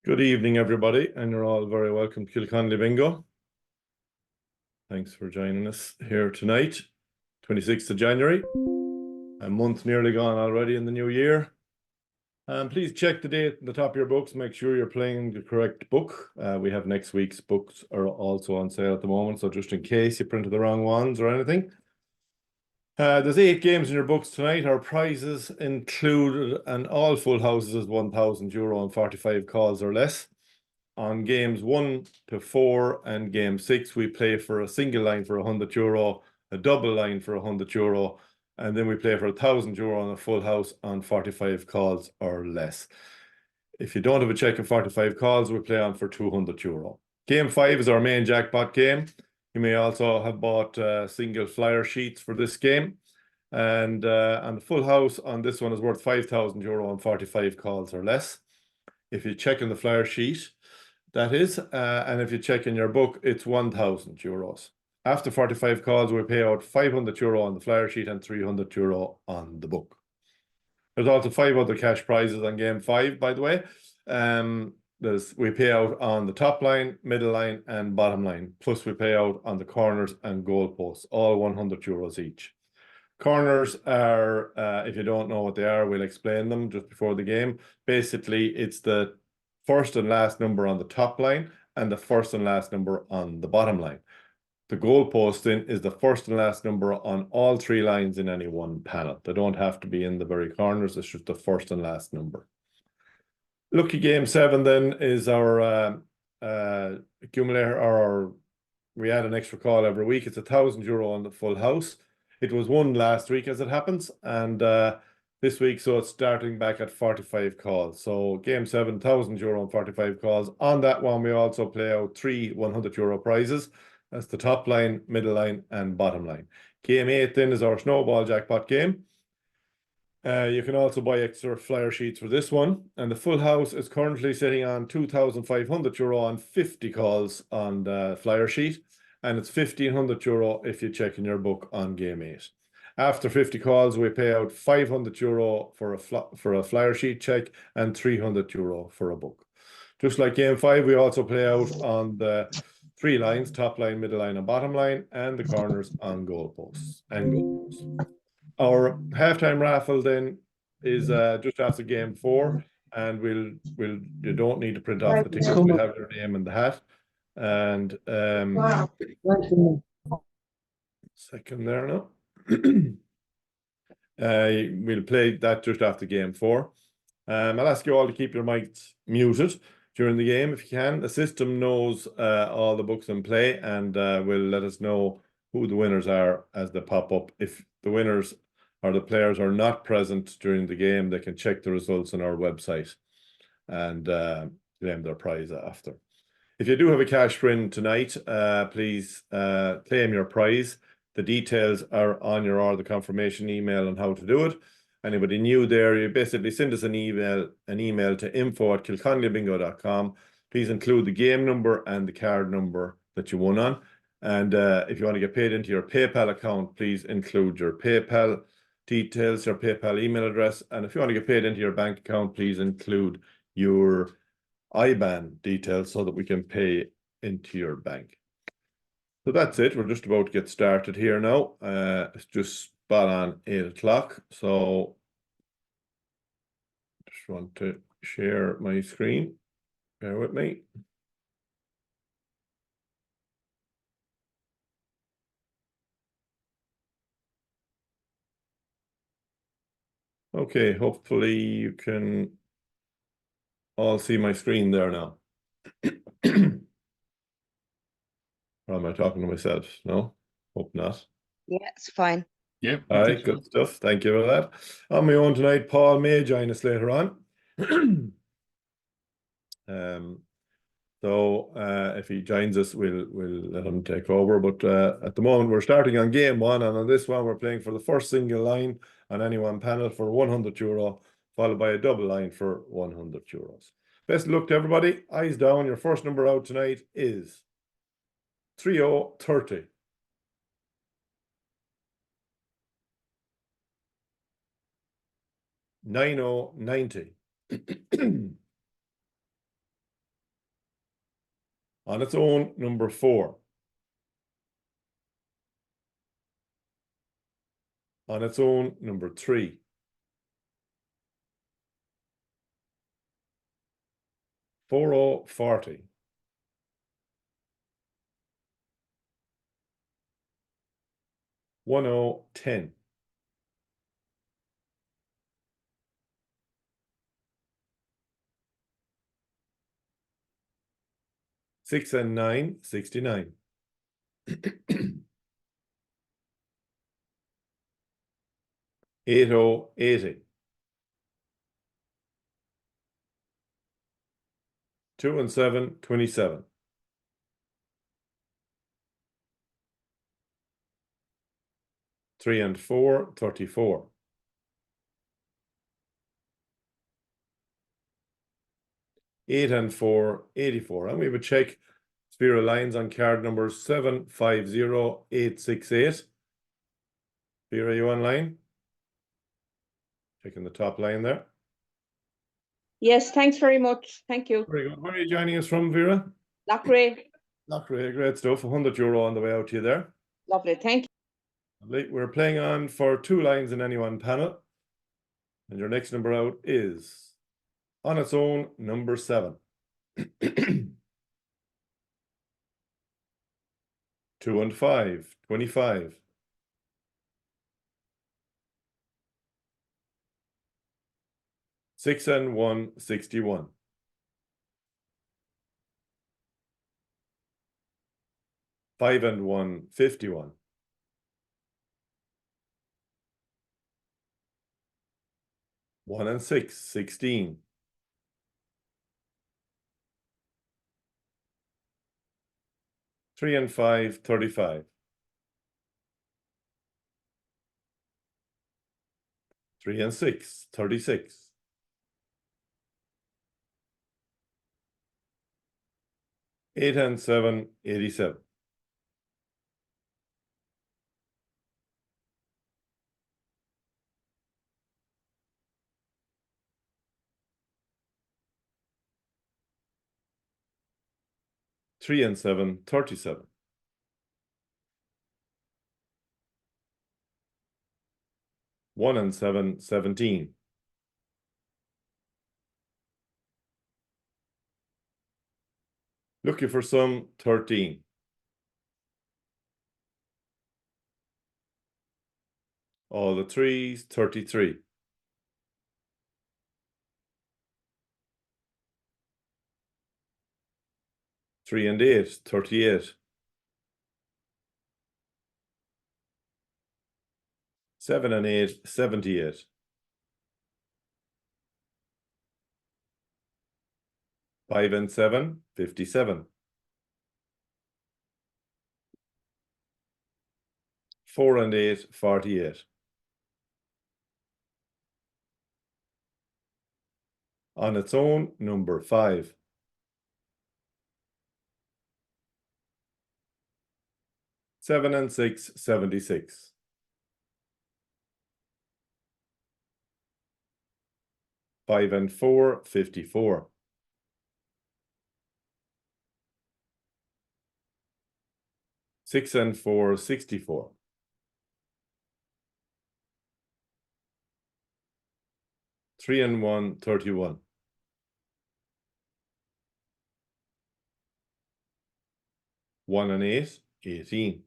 Good evening, everybody, and you're all very welcome to Kilconly Bingo. Thanks for joining us here tonight, 26th of January. A month nearly gone already in the new year. Please check the date at the top of your books. Make sure you're playing the correct book. We have next week's books are also on sale at the moment, so just in case you printed the wrong ones or anything. There's 8 games in your books tonight. Our prizes included, and all full houses is €1,000 and 45 calls or less. On games 1 to 4 and game 6, we play for a single line for €100, a double line for €100, and then we play for €1,000 on a full house on 45 calls or less. If you don't have a check of 45 calls, we play on for €200. Game 5 is our main jackpot game. You may also have bought single flyer sheets for this game. And on the full house on this one is worth €5,000 on 45 calls or less. If you check in the flyer sheet, that is, and if you check in your book, it's €1,000. After 45 calls, we pay out €500 on the flyer sheet and €300 on the book. There's also 5 other cash prizes on game 5, by the way. We pay out on the top line, middle line, and bottom line. Plus, we pay out on the corners and goal posts, all €100 each. Corners are, if you don't know what they are, we'll explain them just before the game. Basically, it's the first and last number on the top line and the first and last number on the bottom line. The goal posting is the first and last number on all 3 lines in any one panel. They don't have to be in the very corners. It's just the first and last number. Lucky game 7 then is our accumulator, or we add an extra call every week. It's €1,000 on the full house. It was won last week as it happens, and this week, so it's starting back at 45 calls. So game 7, €1,000 on 45 calls. On that one, we also play out 3 €100 prizes. That's the top line, middle line, and bottom line. Game 8 then is our snowball jackpot game. You can also buy extra flyer sheets for this one. And the full house is currently sitting on €2,500 on 50 calls on the flyer sheet. And it's €1,500 if you check in your book on game 8. After 50 calls, we pay out €500 for a flyer sheet check and €300 for a book. Just like game 5, we also play out on the 3 lines, top line, middle line, and bottom line, and the corners on goal posts and goal posts. Our halftime raffle then is just after game 4, and you don't need to print off the tickets. We have your name in the hat. And second there now. We'll play that just after game 4. I'll ask you all to keep your mics muted during the game if you can. The system knows all the books in play, and will let us know who the winners are as they pop up. If the winners or the players are not present during the game, they can check the results on our website and claim their prize after. If you do have a cash win tonight, please claim your prize. The details are on the confirmation email on how to do it. Anybody new there, you basically send us an email to info@kilconlybingo.com. Please include the game number and the card number that you won on. And if you want to get paid into your PayPal account, please include your PayPal details, your PayPal email address. And if you want to get paid into your bank account, please include your IBAN details so that we can pay into your bank. So that's it. We're just about to get started here now. It's just spot on 8 o'clock. So just want to share my screen. Bear with me. Okay, hopefully you can all see my screen there now. Or am I talking to myself? No, hope not. Yeah, it's fine. Yep. All right, good stuff. Thank you for that. On my own tonight, Paul may join us later on. So if he joins us, we'll let him take over. But at the moment, we're starting on game 1, and on this one, we're playing for the first single line on any one panel for €100, followed by a double line for €100. Best of luck to everybody. Eyes down. Your first number out tonight is 3030. 9090. On its own, number 4. On its own, number 3. $4.40. $1.10. $6 and 9, 69. $8.80. 2 and 7, 27. 3 and 4, 34. 8 and 4, 84. And we would check sphere of lines on card number 750868. Sphere, are you online? Checking the top line there. Yes, thanks very much. Thank you. Very good. Where are you joining us from, Vera? Lochray. Lochray, great stuff. €100 on the way out to you there. Lovely, thank you. Lovely. We're playing on for 2 lines in any one panel. And your next number out is, on its own, number 7. 2 and 5, 25. 6 and 1, 61. 5 and 1, 51. 1 and 6, 16. 3 and 5, 35. 3 and 6, 36. 8 and 7, 87. 3 and 7, 37. 1 and 7, 17. Looking for some 13. All the 3s, 33. 3 and 8, 38. 7 and 8, 78. 5 and 7, 57. 4 and 8, 48. On its own, number 5. 7 and 6, 76. 5 and 4, 54. 6 and 4, 64. 3 and 1, 31. 1 and 8, 18.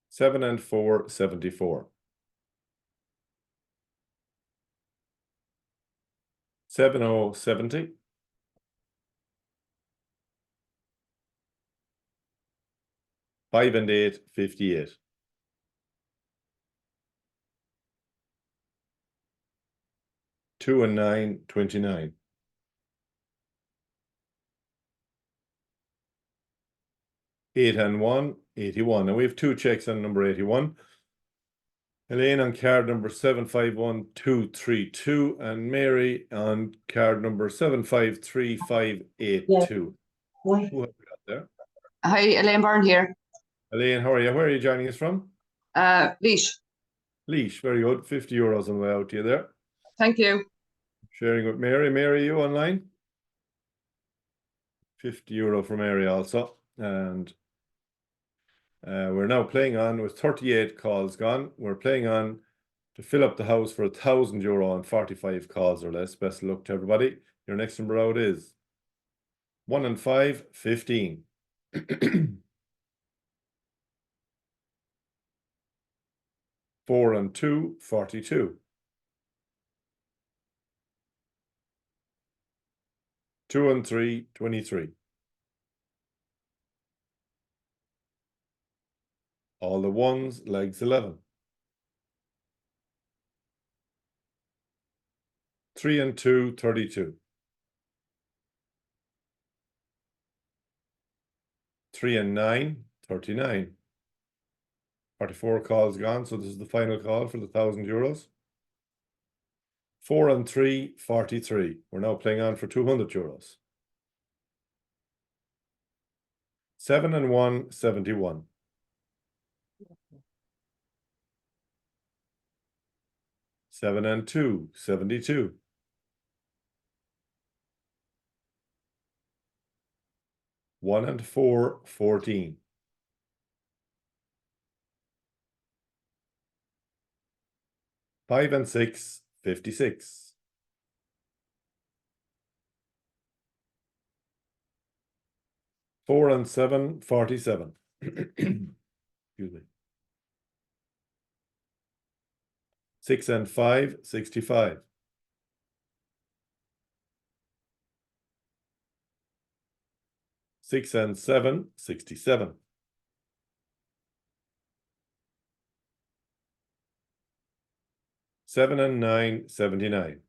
7 and 4, 74. 70, 70. 5 and 8, 58. 2 and 9, 29. 8 and 1, 81. And we have 2 checks on number 81. Elaine on card number 751232 and Mary on card number 753582. Yeah. Who have we got there? Hi, Elaine Byrne here. Elaine, how are you? Where are you joining us from? Leash. Leash, very good. €50 on the way out to you there. Thank you. Sharing with Mary. Mary, you online? €50 for Mary also. And we're now playing on with 38 calls gone. We're playing on to fill up the house for €1,000 on 45 calls or less. Best of luck to everybody. Your next number out is 1 and 5, 15. 4 and 2, 42. 2 and 3, 23. All the ones, legs 11. 3 and 2, 32. 3 and 9, 39. 44 calls gone, so this is the final call for the €1,000. 4 and 3, 43. We're now playing on for €200. 7 and 1, 71. 7 and 2, 72. 1 and 4, 14. 5 and 6, 56. 4 and 7, 47. Excuse me. 6 and 5, 65. 6 and 7, 67. 7 and 9, 79.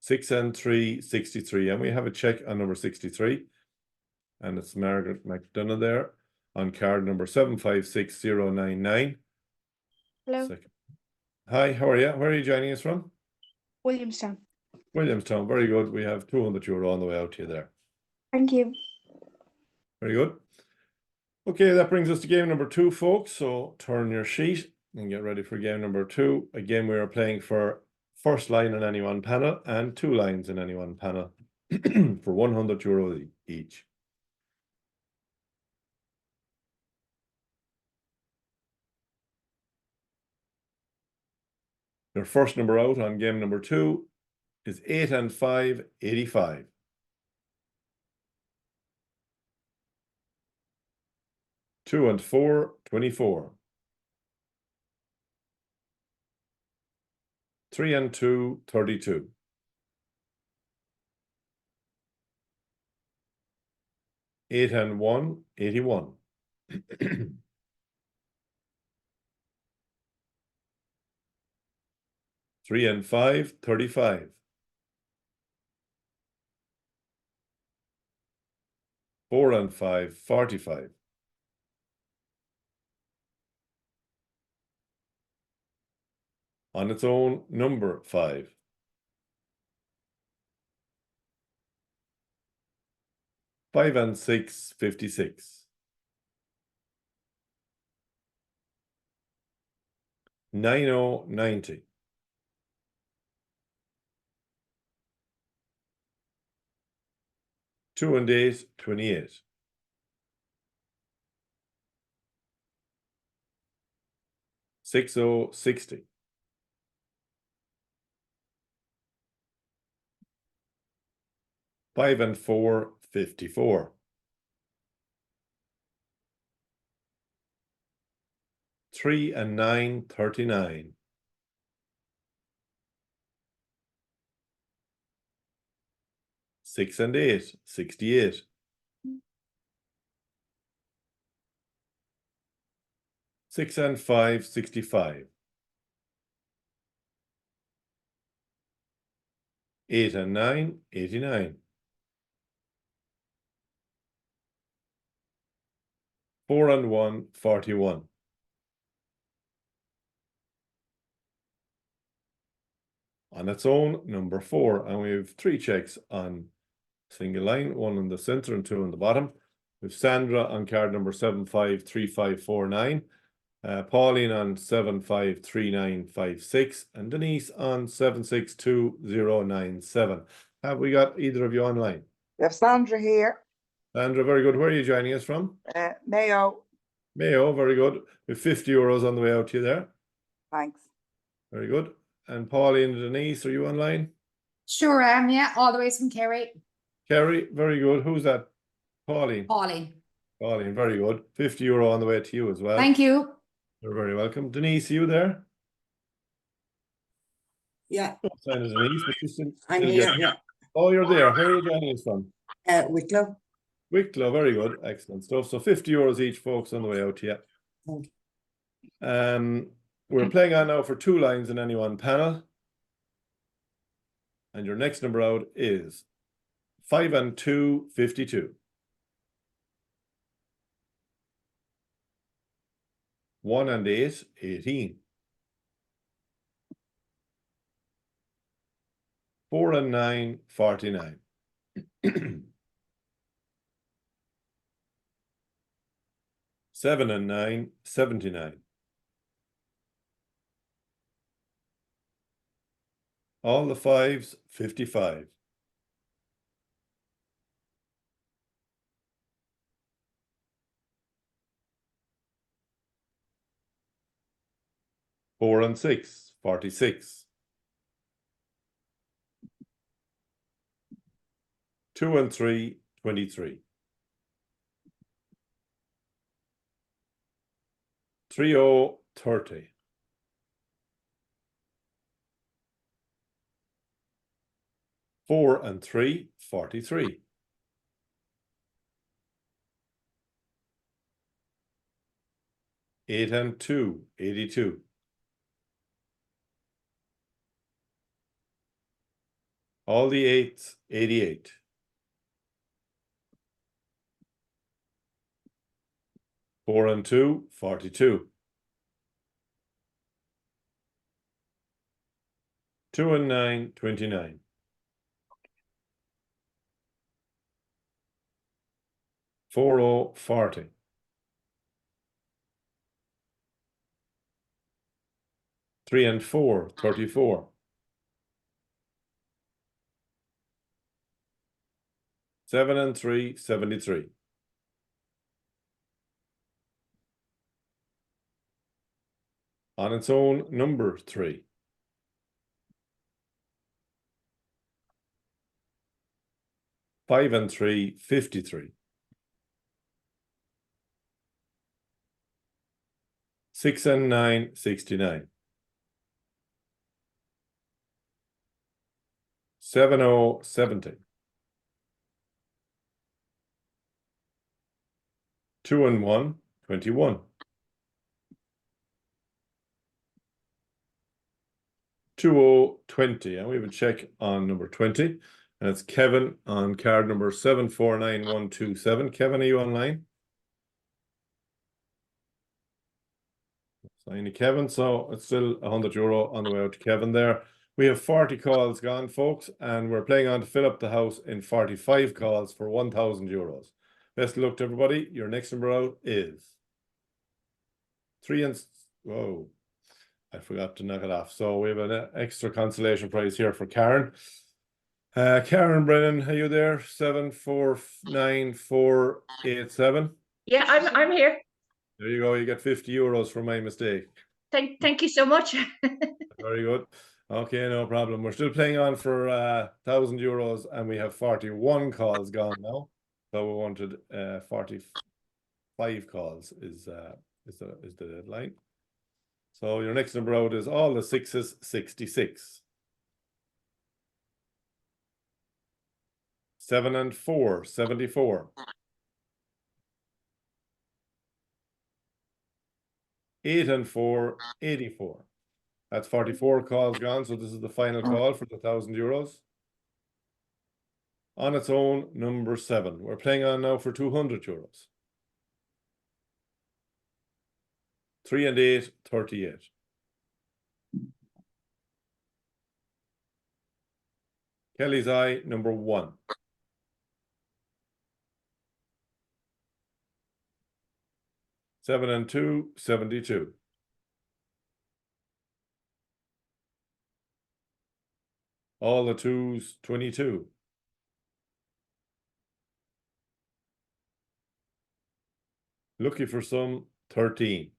6 and 3, 63. And we have a check on number 63. And it's Margaret McDonough there on card number 756099. Hello, Hi, how are you? Where are you joining us from? Williamstown. Williamstown, very good. We have €200 on the way out to you there. Thank you. Very good. Okay, that brings us to game number 2, folks. So turn your sheet and get ready for game number 2. Again, we are playing for first line in any one panel and 2 lines in any one panel for €100 each. Your first number out on game number 2 is 8 and 5, 85. 2 and 4, 24. 3 and 2, 32. 8 and 1, 81. 3 and 5, 35. 4 and 5, 45. On its own, number 5. 5 and 6, 56. 90, 90. 2 and 8, 28. 60, 60. 5 and 4, 54. 3 and 9, 39. 6 and 8, 68. 6 and 5, 65. 8 and 9, 89. 4 and 1, 41. On its own, number 4. And we have 3 checks on single line, 1 in the center and 2 in the bottom. We have Sandra on card number 753549. Pauline on 753956 and Denise on 762097. Have we got either of you online? We have Sandra here, Sandra, very good. Where are you joining us from? Mayo, Mayo, very good. With 50 euros on the way out to you there. thanks. Very good. And Pauline and Denise, are you online? Sure am, yeah, all the way from Kerry. Kerry, very good. Who's that? Pauline. Pauline. Pauline, very good. 50 euro on the way to you as well. Thank you. You're very welcome. Denise, are you there? Yeah, No sign of Denise, but you still I'm get- here, yeah. Oh, you're there. Where are you joining us from? Wicklow. Wicklow, very good. Excellent stuff. So 50 euros each, folks, on the way out to you. Thank We're playing on now for 2 lines in any one panel. And your next number out is 5 and 2, 52. 1 and 8, 18. 4 and 9, 49. 7 and 9, 79. All the 5s, 55. 4 and 6, 46. 2 and 3, 23. 3, 30. 4 and 3, 43. 8 and 2, 82. All the 8s, 88. 4 and 2, 42. 2 and 9, 29. 4, 40. 3 and 4, 34. 7 and 3, 73. 'On its own, number 3. 5 and 3, 53. 6 and 9, 69. 7, 70. 2 and 1, 21. 2, 20. And we have a check on number 20. And it's Kevin on card number 749127. Kevin, are you online? Sign to Kevin. So it's still €100 on the way out to Kevin there. We have 40 calls gone, folks, and we're playing on to fill up the house in 45 calls for €1,000. Best of luck to everybody. Your next number out is 3 and... Whoa, I forgot to knock it off. So we have an extra consolation prize here for Karen. Karen Brennan, are you there? 749487. Yeah, I'm here. There you go. You get €50 for my mistake. Thank you so much. Very good. Okay, no problem. We're still playing on for €1,000 and we have 41 calls gone now. So we wanted 45 calls is the deadline. So your next number out is all the 6s, 66. 7 and 4, 74. 8 and 4, 84. That's 44 calls gone. So this is the final call for the €1,000. On its own, number 7. We're playing on now for €200. 3 and 8, 38. Kelly's Eye, number 1. 7 and 2, 72. All the twos, 22. Lucky for some, 13.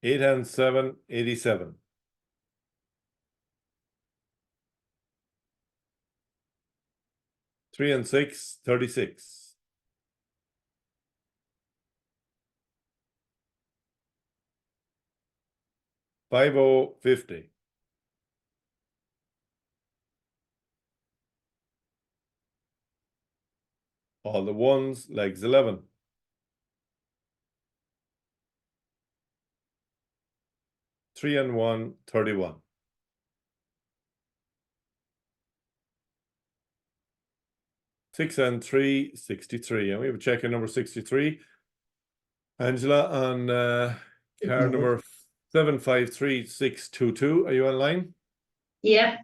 Eight and 7, 87. Three and 6, 36. Five oh, 50. All the ones, legs 11. Three and 1, 31. Six and 3, 63. And we have a check in number 63. Angela on card number 753622. Are you online? Yeah,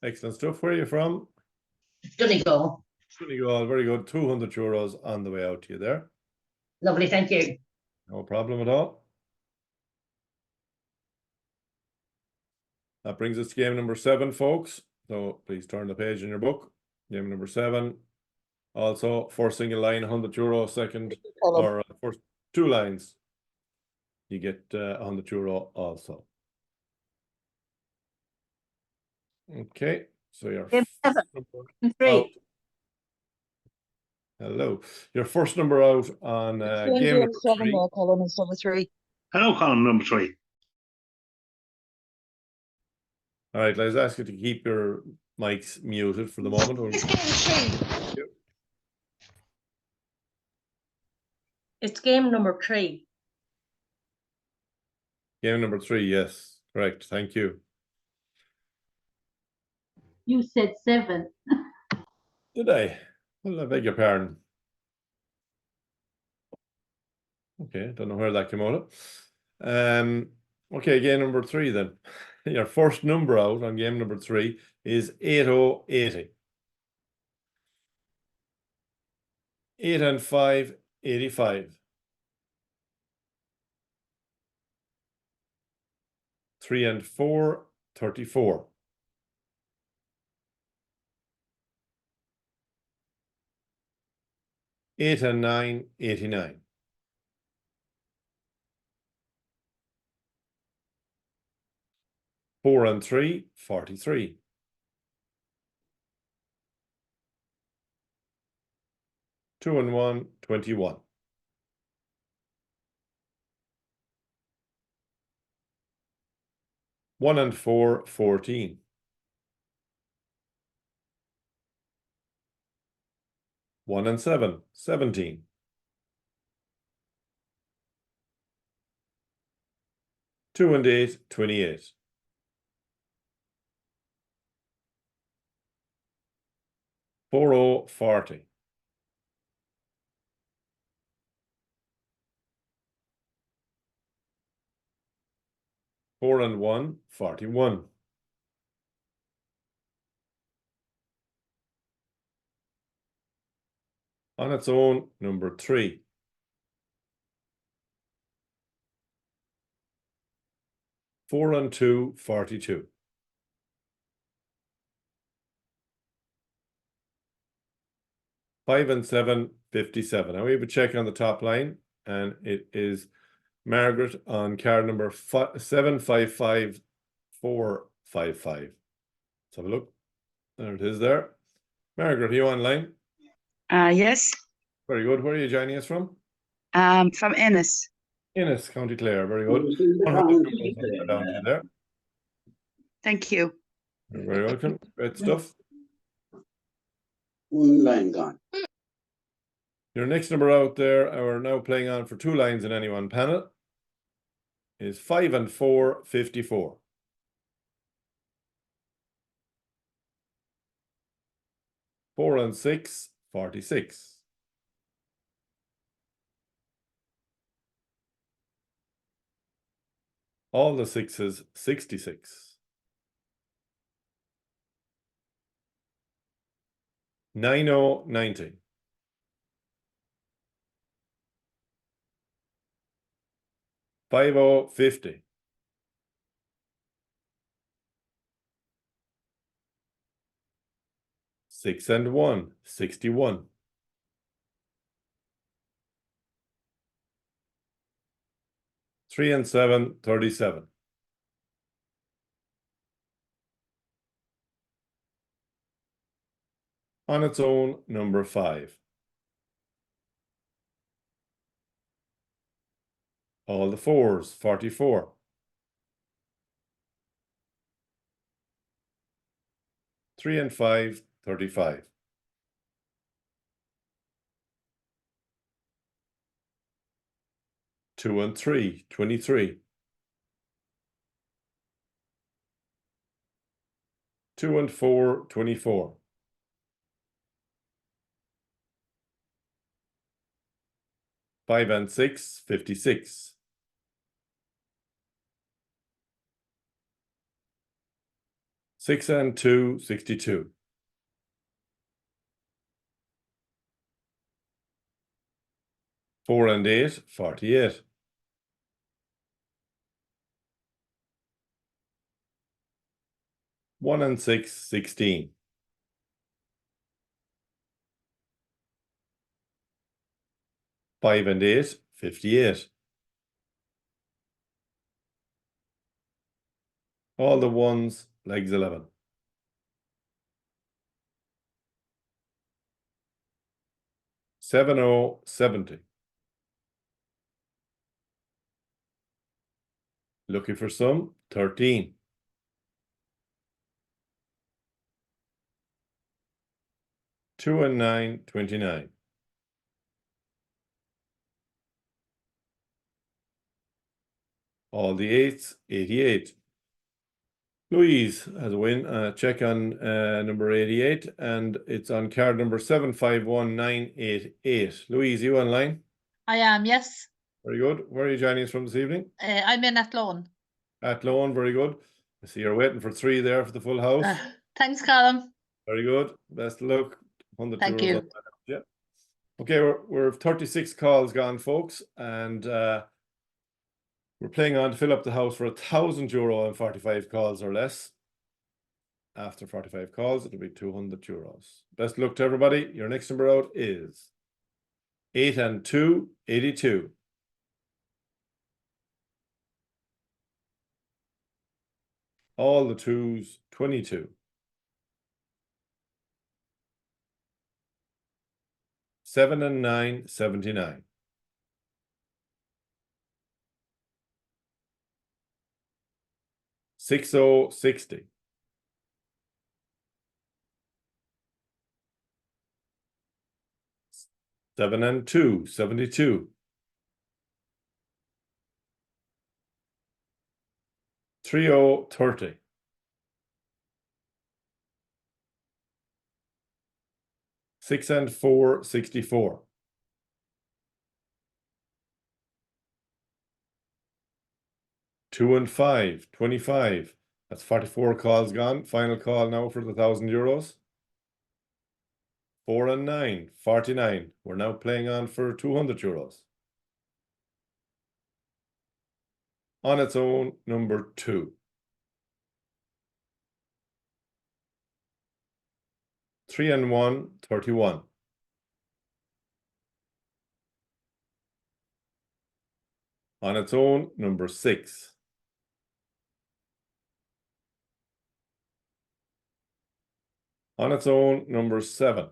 Excellent stuff. Where are you from? Donegal. Donegal, very good. €200 on the way out to you there. Lovely, thank you. No problem at all. That brings us to game number 7, folks. So please turn the page in your book. Game number 7. Also, first single line, €100. Second, or first 2 lines, you get €100 also. Okay, so your Game first 7. number Three. out. Hello, your first number out on game number 3. Colm is number 3. Hello, column number 3. All right, let's ask you to keep your mics muted for the moment. It's game number 3. Game number 3, yes, correct. Thank you. You said 7. Did I? Well, I beg your pardon. Okay, don't know where that came out of. Okay, game number 3 then. Your first number out on game number 3 is 8080. 8 and 5, 85. 3 and 4, 34. 8 and 9, 89. 4 and 3, 43. 2 and 1, 21. 1 and 4, 14. 1 and 7, 17. 2 and 8, 28. 4 40. 4 and 1, 41. On its own, number 3. 4 and 2, 42. 5 and 7, 57. Now we have a check on the top line, and it is Margaret on card number 755455. Let's have a look. There it is there. Margaret, are you online? Yes, Very good. Where are you joining us from? from Ennis. Ennis, County Clare. Very good. €100 down to you there. Thank you. You're very welcome. Great stuff. One line gone. Your next number out there, we're now playing on for 2 lines in any one panel, is 5 and 4, 54. 4 and 6, 46. 6s, 66. 9090. 5050. 6 and 1, 61. 3 and 7, 37. 'On its own, number 5. All the 4s, 44. 3 and 5, 35. 2 and 3, 23. 2 and 4, 24. 5 and 6, 56. 6 and 2, 62. 4 and 8, 48. 1 and 6, 16. 5 and 8, 58. All the 1s, legs 11. 7070. Looking for some, 13. 2 and 9, 29. All the 8s, 88. Louise has a win. Check on number 88, and it's on card number 751988. Louise, you online? I am, yes. Very good. Where are you joining us from this evening? I'm in Athlone. Athlone, very good. I see you're waiting for 3 there for the full house. Thanks, Colm. Very good. Best of luck. 100 Thank euros you. on that. Yeah. Okay, we're 36 calls gone, folks, and we're playing on to fill up the house for €1,000 and 45 calls or less. After 45 calls, it'll be €200. Best of luck to everybody. Your next number out is 8 and 2, 82. All the 2s, 22. 7 and 9, 79. 6060. 7 and 2, 72. 3030. 6 and 4, 64. 2 and 5, 25. That's 44 calls gone. Final call now for the €1,000. 4 and 9, 49. We're now playing on for €200. On its own, number 2. 3 and 1, 31. On its own, number 6. On its own, number 7.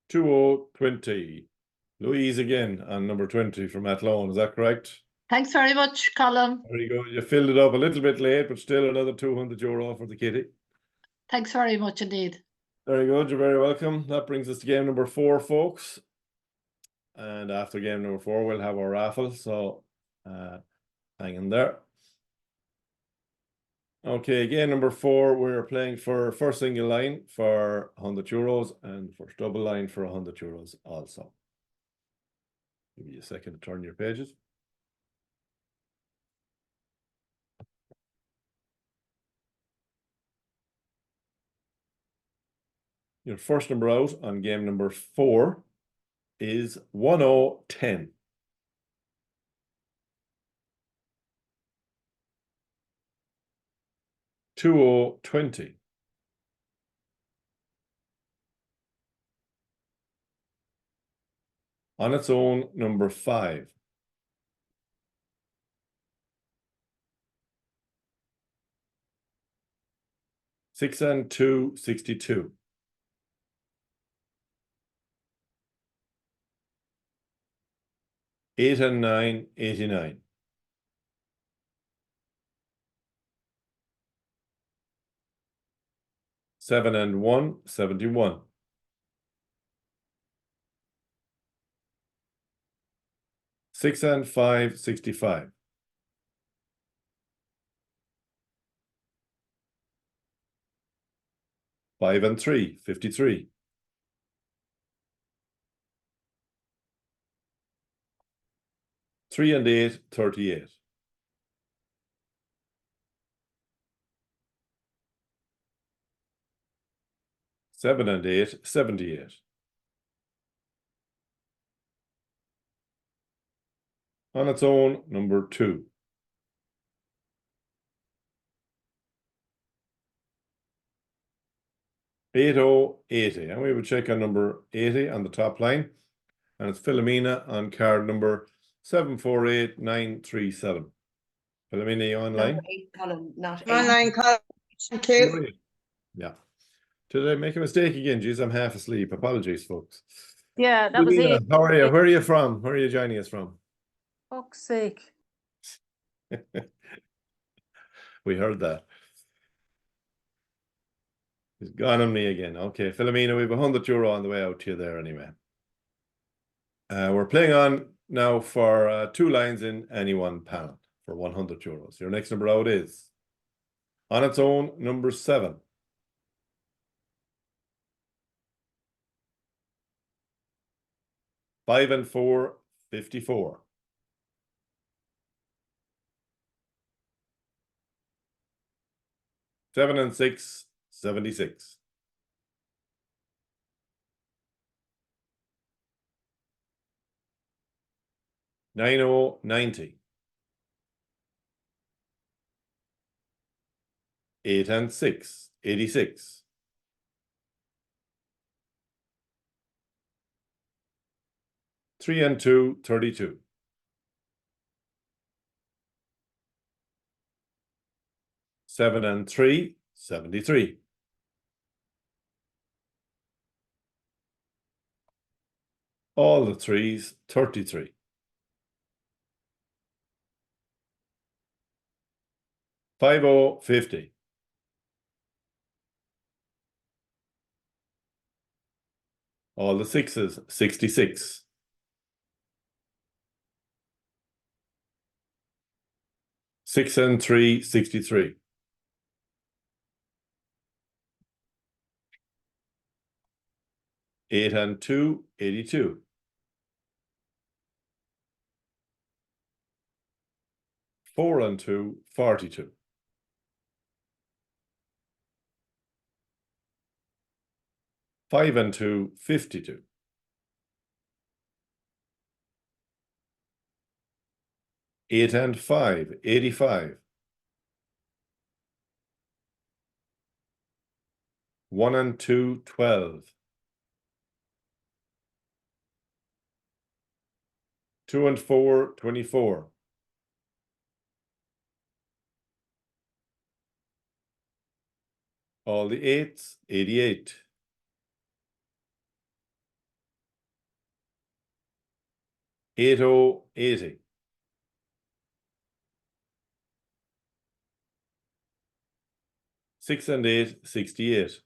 2020. Louise again on number 20 from Athlone, is that correct? Thanks very much, Colm. Very good. You filled it up a little bit late, but still another €200 for the kitty. Thanks very much indeed. Very good. You're very welcome. That brings us to game number 4, folks. And after game number 4, we'll have our raffle. So hang in there. Okay, game number 4, we're playing for first single line for €100 and first double line for €100 also. Give you a second to turn your pages. Your first number out on game number 4 is 1010. Two 20. On its own, number 5. Six and 2, 62. Eight and 9, 89. Seven and 1, 71. Six and 5, 65. Five and 3, 53. Three and 8, 38. Seven and 8, 78. On its own, number 2. Eight 80. And we would check on number 80 on the top line. And it's Philomena on card number 748937. Philomena, you online? Colm, not eight. Online, Colm. Thank you. Yeah. Did I make a mistake again? Geez, I'm half asleep. Apologies, folks. Yeah, that was Philomena, it. how are you? Where are you from? Where are you joining us from? Fuck's sake. We heard that. He's gone on me again. Okay, Philomena, we have €100 on the way out to you there anyway. We're playing on now for 2 lines in any one panel for €100. Your next number out is, on its own, number 7. Five and 4, 54. Seven and 6, 76. Nine 90. 8 and 6, 86. Three and 2, 32. Seven and 3, 73. All the 3s, 33. 50. All the 6s, 66. 6 and 3, 63. Eight and 2, 82. 4 and 2, 42. 5 and 2, 52. 8 and 5, 85. 1 and 2, 12. 2 and 4, 24. All the 8s, 88. 80. 6 and 8, 68.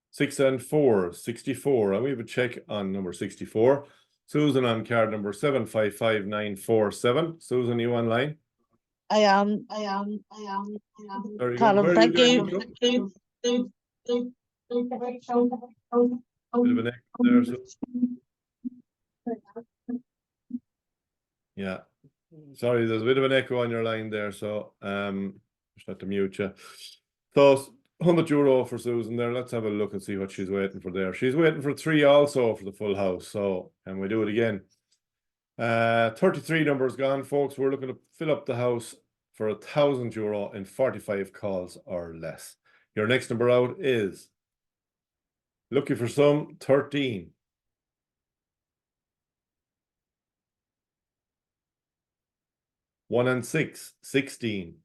6 and 4, 64. And we have a check on number 64. Susan on card number 755947. Susan, you online? I am. Very good. Colm, Where are thank joining you. us from? Bit of an echo there, yeah. Sorry, there's a bit of an echo on your line there. So Just have to mute you. So €100 for Susan there. Let's have a look and see what she's waiting for there. She's waiting for 3 also for the full house. So can we do it again? 33 numbers gone, folks. We're looking to fill up the house for €1,000 in 45 calls or less. Your next number out is looking for some 13. One and 6, 16.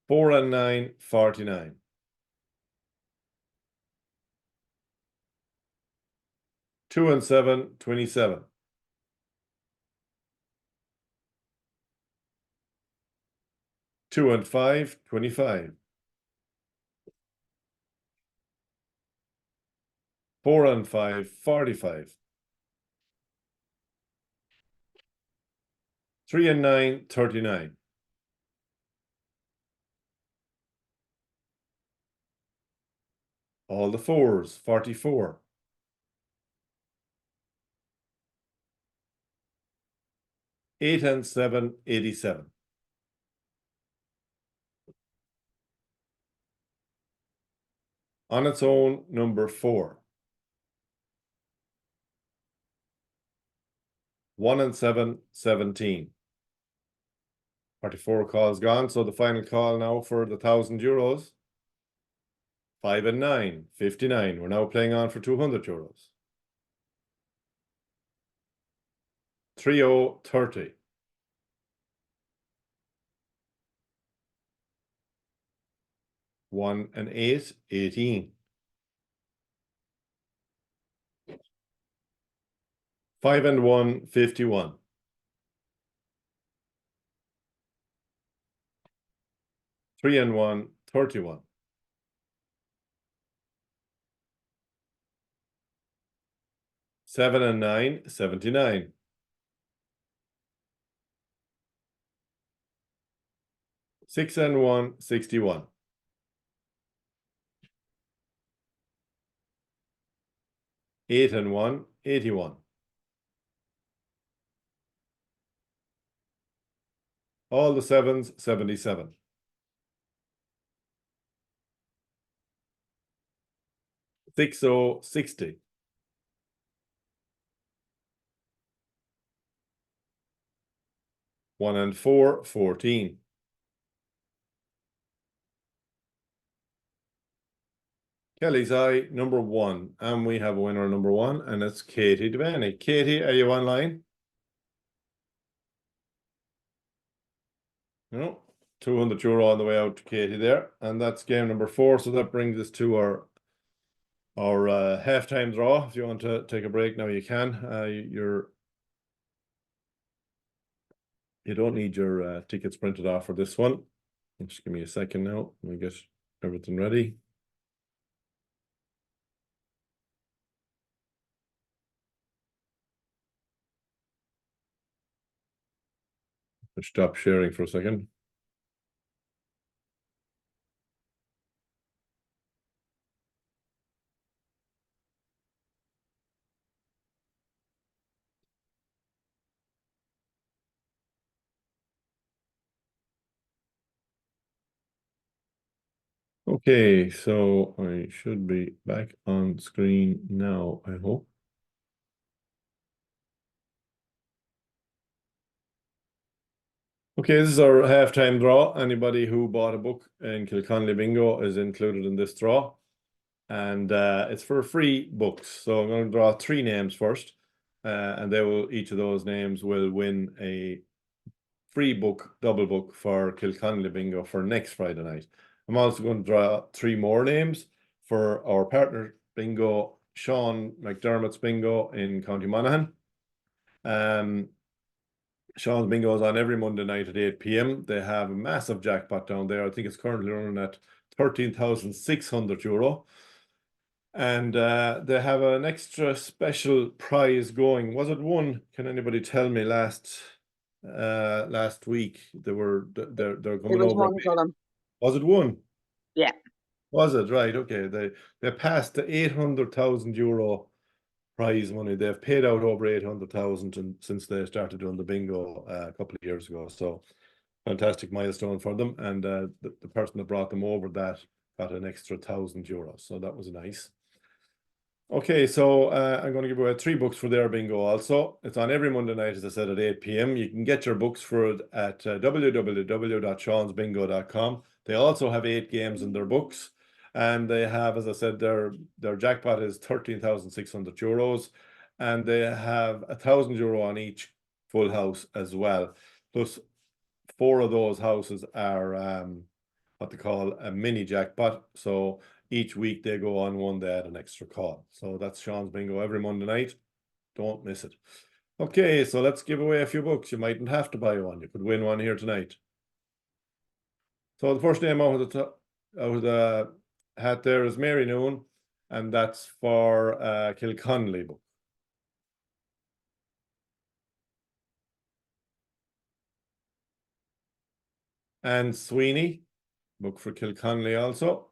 4 and 9, 49. 2 and 7, 27. 2 and 5, 25. 4 and 5, 45. 3 and 9, 39. All the 4s, 44. 8 and 7, 87. On its own, number 4. 1 and 7, 17. 44 calls gone, so the final call now for the €1,000. 5 and 9, 59. We're now playing on for €200. 30, 30. 1 and 8, 18. 5 and 1, 51. 3 and 1, 31. 7 and 9, 79. 6 and 1, 61. 8 and 1, 81. All the 7s, 77. 60, 60. 1 and 4, 14. Kelly's Eye, number 1. And we have a winner number 1, and it's Katie Devaney. Katie, are you online? No. €200 on the way out to Katie there. And that's game number 4. So that brings us to our halftime draw. If you want to take a break now, you can. You don't need your tickets printed off for this one. Just give me a second now. Let me get everything ready. Stop sharing for a second. Okay, so I should be back on screen now, I hope. Okay, this is our halftime draw. Anybody who bought a book in Kilconly Bingo is included in this draw. And it's for free books. So I'm going to draw 3 names first. And each of those names will win a free book, double book for Kilconly Bingo for next Friday night. I'm also going to draw 3 more names for our partner bingo, Sean McDermott's Bingo in County Monaghan. Sean's Bingo is on every Monday night at 8 p.m. They have a massive jackpot down there. I think it's currently running at €13,600. And they have an extra special prize going. Was it won? Can anybody tell me last week? They're coming over. Was it won? Yeah. Was it? Right, okay. They passed the €800,000 prize money. They've paid out over 800,000 since they started doing the bingo a couple of years ago. So fantastic milestone for them. And the person that brought them over that got an extra €1,000. So that was nice. Okay, so I'm going to give away 3 books for their bingo also. It's on every Monday night, as I said, at 8 p.m. You can get your books for it at www.seansbingo.com. They also have 8 games in their books. And they have, as I said, their jackpot is €13,600. And they have €1,000 on each full house as well. Plus 4 of those houses are what they call a mini jackpot. So each week they go on one, they add an extra call. So that's Sean's Bingo every Monday night. Don't miss it. Okay, so let's give away a few books. You mightn't have to buy one. You could win one here tonight. So the first name out of the hat there is Mary Noon, and that's for Kilconly book. And Sweeney, book for Kilconly also.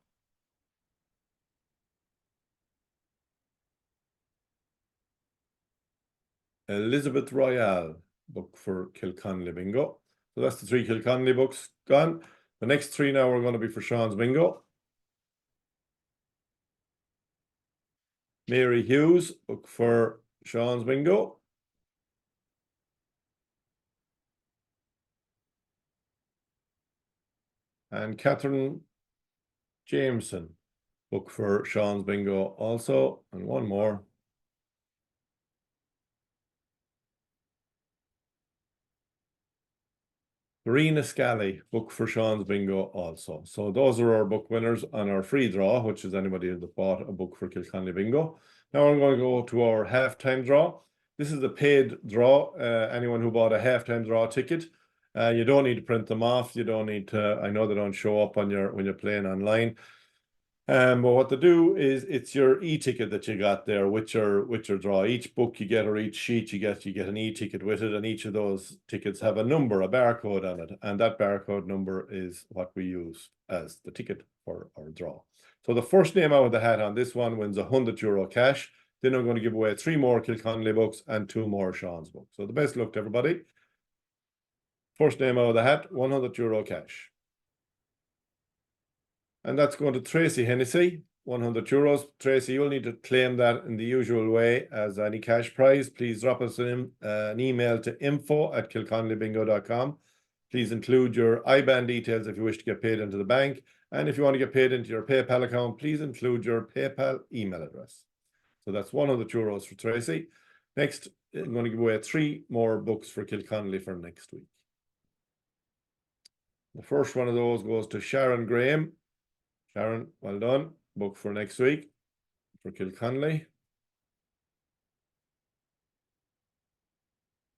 Elizabeth Royale, book for Kilconly Bingo. So that's the 3 Kilconly books gone. The next 3 now are going to be for Sean's Bingo. Mary Hughes, book for Sean's Bingo. And Catherine Jameson, book for Sean's Bingo also. And one more. Karina Scally, book for Sean's Bingo also. So those are our book winners on our free draw, which is anybody that bought a book for Kilconly Bingo. Now I'm going to go to our halftime draw. This is a paid draw. Anyone who bought a halftime draw ticket, you don't need to print them off. You don't need to, I know they don't show up on when you're playing online. But what they do is it's your e-ticket that you got there with your draw. Each book you get or each sheet you get an e-ticket with it, and each of those tickets have a number, a barcode on it, and that barcode number is what we use as the ticket for our draw. So the first name out of the hat on this one wins €100 cash. Then I'm going to give away 3 more Kilconly books and 2 more Sean's books. So the best luck to everybody. First name out of the hat, €100 cash. And that's going to Tracy Hennessy, €100. Tracy, you'll need to claim that in the usual way as any cash prize. Please drop us an email to info@kilconlybingo.com. Please include your IBAN details if you wish to get paid into the bank. And if you want to get paid into your PayPal account, please include your PayPal email address. So that's €100 for Tracy. Next, I'm going to give away 3 more books for Kilconly for next week. The first one of those goes to Sharon Graham. Sharon, well done. Book for next week for Kilconly.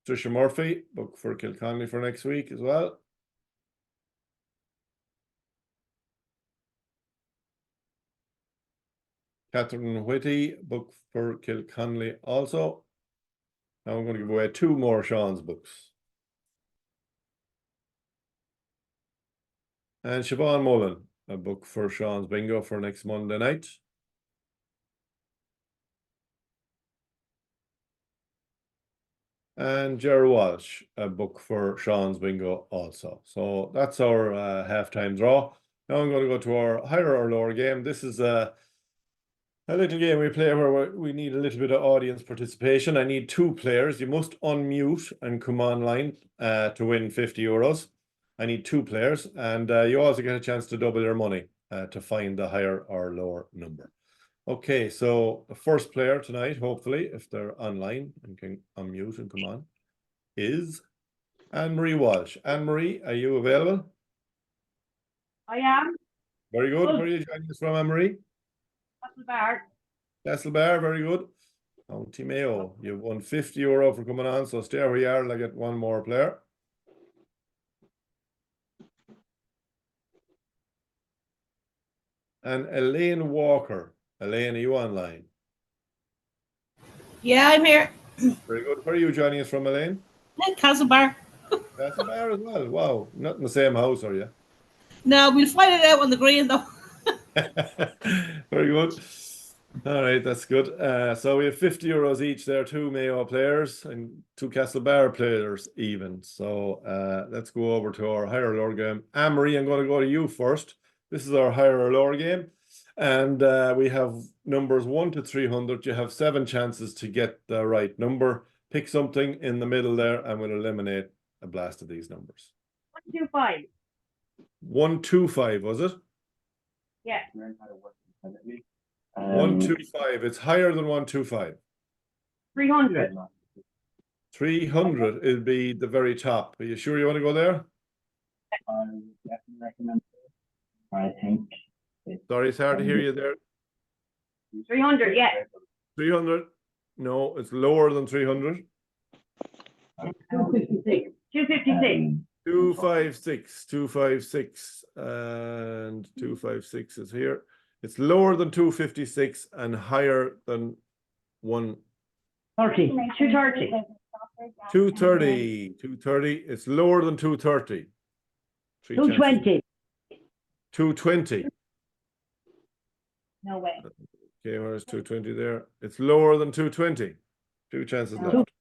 Tricia Murphy, book for Kilconly for next week as well. Catherine Whitty, book for Kilconly also. Now I'm going to give away 2 more Sean's books. And Siobhan Mullen, a book for Sean's Bingo for next Monday night. And Ger Walsh, a book for Sean's Bingo also. So that's our halftime draw. Now I'm going to go to our higher or lower game. This is a little game we play where we need a little bit of audience participation. I need 2 players. You must unmute and come online to win €50. I need 2 players, and you also get a chance to double your money to find the higher or lower number. Okay, so the first player tonight, hopefully, if they're online and can unmute and come on, is Anne-Marie Walsh. Anne-Marie, are you available? I am. Very good. Good. Where are you joining us from, Anne-Marie? Castlebar. Castlebar, very good. County Mayo, you've won €50 for coming on, so stay where you are. I'll get 1 more player. And Elaine Walker. Elaine, are you online? Yeah, I'm here. Very good. Where are you joining us from, Elaine? Castlebar. Castlebar as well. Wow, not in the same house, are you? No, we'll find it out on the green though. Very good. All right, that's good. So we have 50 euros each there, 2 Mayo players and 2 Castlebar players even. So let's go over to our higher lower game. Anne-Marie, I'm going to go to you first. This is our higher lower game. And we have numbers 1 to 300. You have 7 chances to get the right number. Pick something in the middle there and we'll eliminate a blast of these numbers. 125. 125, was it? Yeah. 125. It's higher than 125. 300. 300 it'll be the very top. Are you sure you want to go there? I think. Sorry, it's hard to hear you there. 300, yeah. 300. No, it's lower than 300. 256. 256. 256. 256. And 256 is here. It's lower than 256 and higher than 230. 230. 230. It's lower than 230. 220. 220. No way. Okay, where's 220 there? It's lower than 220. 2 chances left.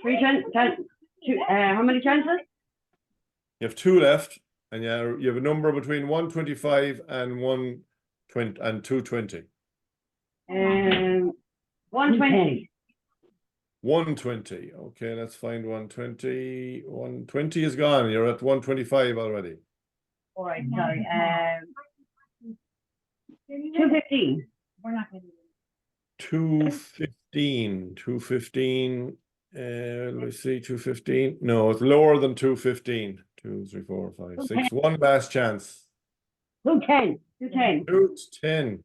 3 chances. How many chances? You have 2 left, and you have a number between 125 and 120 and 220. 120. 120. Okay, let's find 120. 120 is gone. You're at 125 already. All right, sorry. 215. We're not going to do 215. 215. Let's see, 215. No, it's lower than 215. 2, 3, 4, 5, 6. One last chance. 210. 210. 210.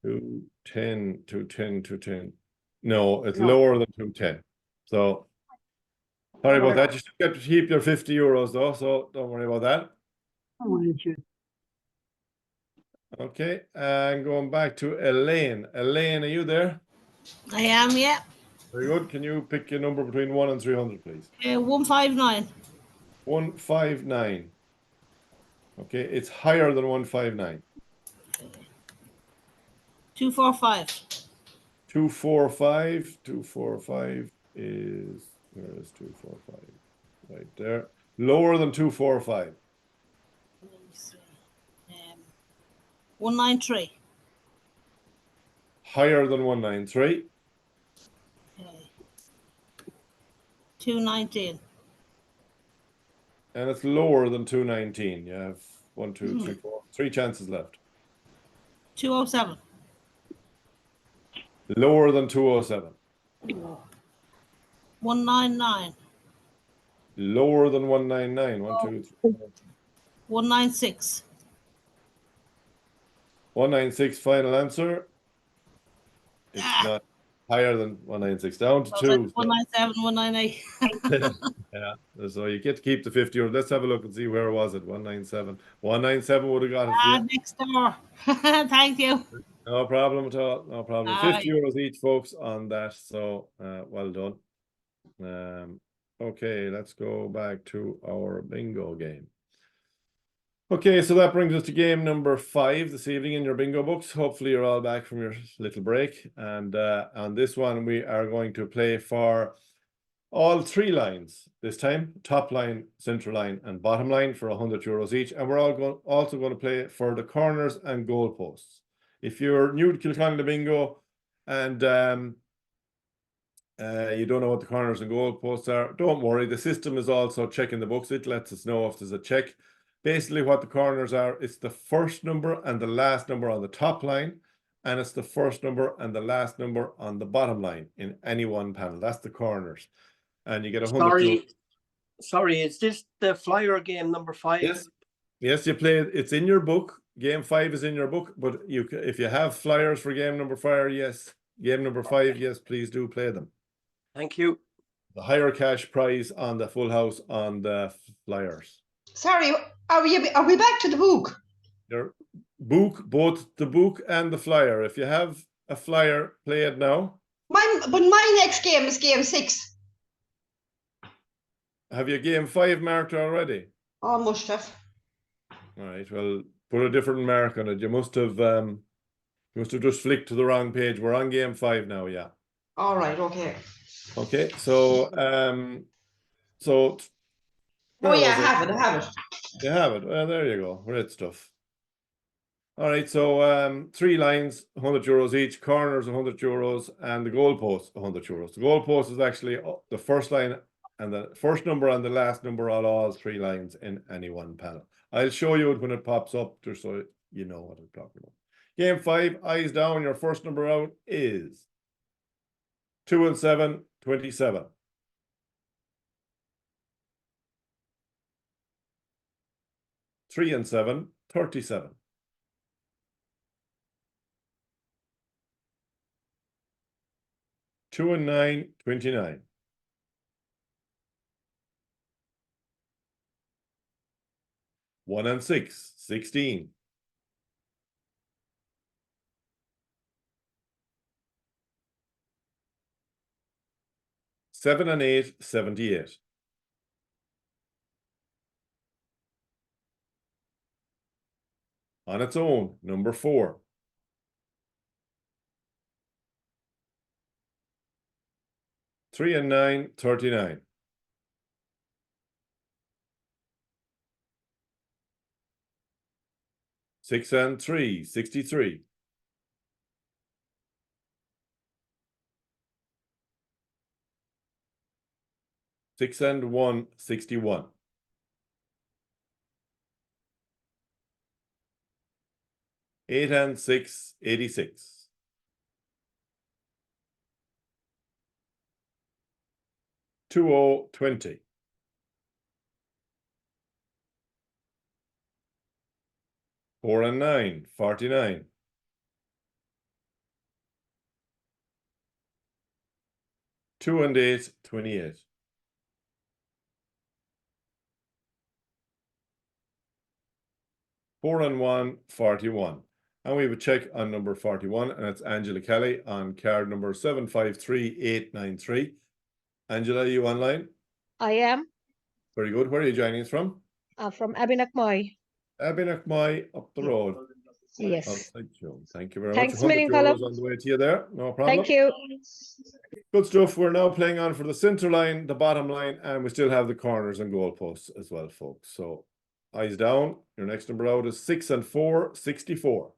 210. 210. 210. No, it's lower than 210. So sorry about that. You still get to keep your 50 euros though, so don't worry about that. Okay, and going back to Elaine. Elaine, are you there? I am, yeah. Very good. Can you pick a number between 1 and 300, please? 159. 159. Okay, it's higher than 159. 245. 245. 245 is, where is 245? Right there. Lower than 245. 193. Higher than 193. 219. And it's lower than 219. You have 1, 2, 3, 4. 3 chances left. 207. Lower than 207. 199. Lower than 199. 1, 2, 3, 4. 196. 196, final answer. It's not higher than 196. Down to 2. 197, 198. Yeah, so you get to keep the 50 euros. Let's have a look and see where was it. 197. 197 would have got it. Yeah. Next door. Thank you. No problem at all. No problem. 50 euros each, folks, on that. So well done. Okay, let's go back to our bingo game. Okay, so that brings us to game number 5 this evening in your bingo books. Hopefully you're all back from your little break. And on this one, we are going to play for all 3 lines this time: top line, central line, and bottom line for 100 euros each. And we're also going to play for the corners and goal posts. If you're new to Kilconly bingo and you don't know what the corners and goal posts are, don't worry. The system is also checking the books. It lets us know if there's a check. Basically, what the corners are, it's the first number and the last number on the top line, and it's the first number and the last number on the bottom line in any one panel. That's the corners. And you get 100. Sorry, is this the flyer game number 5? Yes. Yes, you play it. It's in your book. Game 5 is in your book, but if you have flyers for game number 5, yes. Game number 5, yes, please do play them. Thank you. The higher cash prize on the full house on the flyers. Sorry, are we back to the book? Your book, both the book and the flyer. If you have a flyer, play it now. But my next game is game 6. Have you game 5 marked already? Oh, must have. All right, well, put a different mark on it. You must have You must have just flicked to the wrong page. We're on game 5 now, yeah. All right, okay. Okay, so so Oh, yeah, I where was it? have it, I have it. You have it. Well, there you go. Great stuff. All right, so 3 lines, €100 each, corners €100, and the goalpost €100. The goalpost is actually the first line and the first number and the last number on all 3 lines in any one panel. I'll show you it when it pops up, just so you know what I'm talking about. Game 5, eyes down. Your first number out is 2 and 7, 27. 3 and 7, 37. 2 and 9, 29. 1 and 6, 16. 7 and 8, 78. 'On its own, number 4. 3 and 9, 39. 6 and 3, 63. 6 and 1, 61. 8 and 6, 86. 2, 20. 4 and 9, 49. 2 and 8, 28. 4 and 1, 41. And we have a check on number 41, and it's Angela Kelly on card number 753893. Angela, are you online? I am Very good. Where are you joining us from? from Abinakmoy. Abinakmoy, up the road. Yes. Outside Joe. Thank you very Thanks much. a million, €100 Colm. on the way to you there. No problem. Thank you. Good stuff. We're now playing on for the center line, the bottom line, and we still have the corners and goalposts as well, folks. So eyes down. Your next number out is 6 and 4, 64.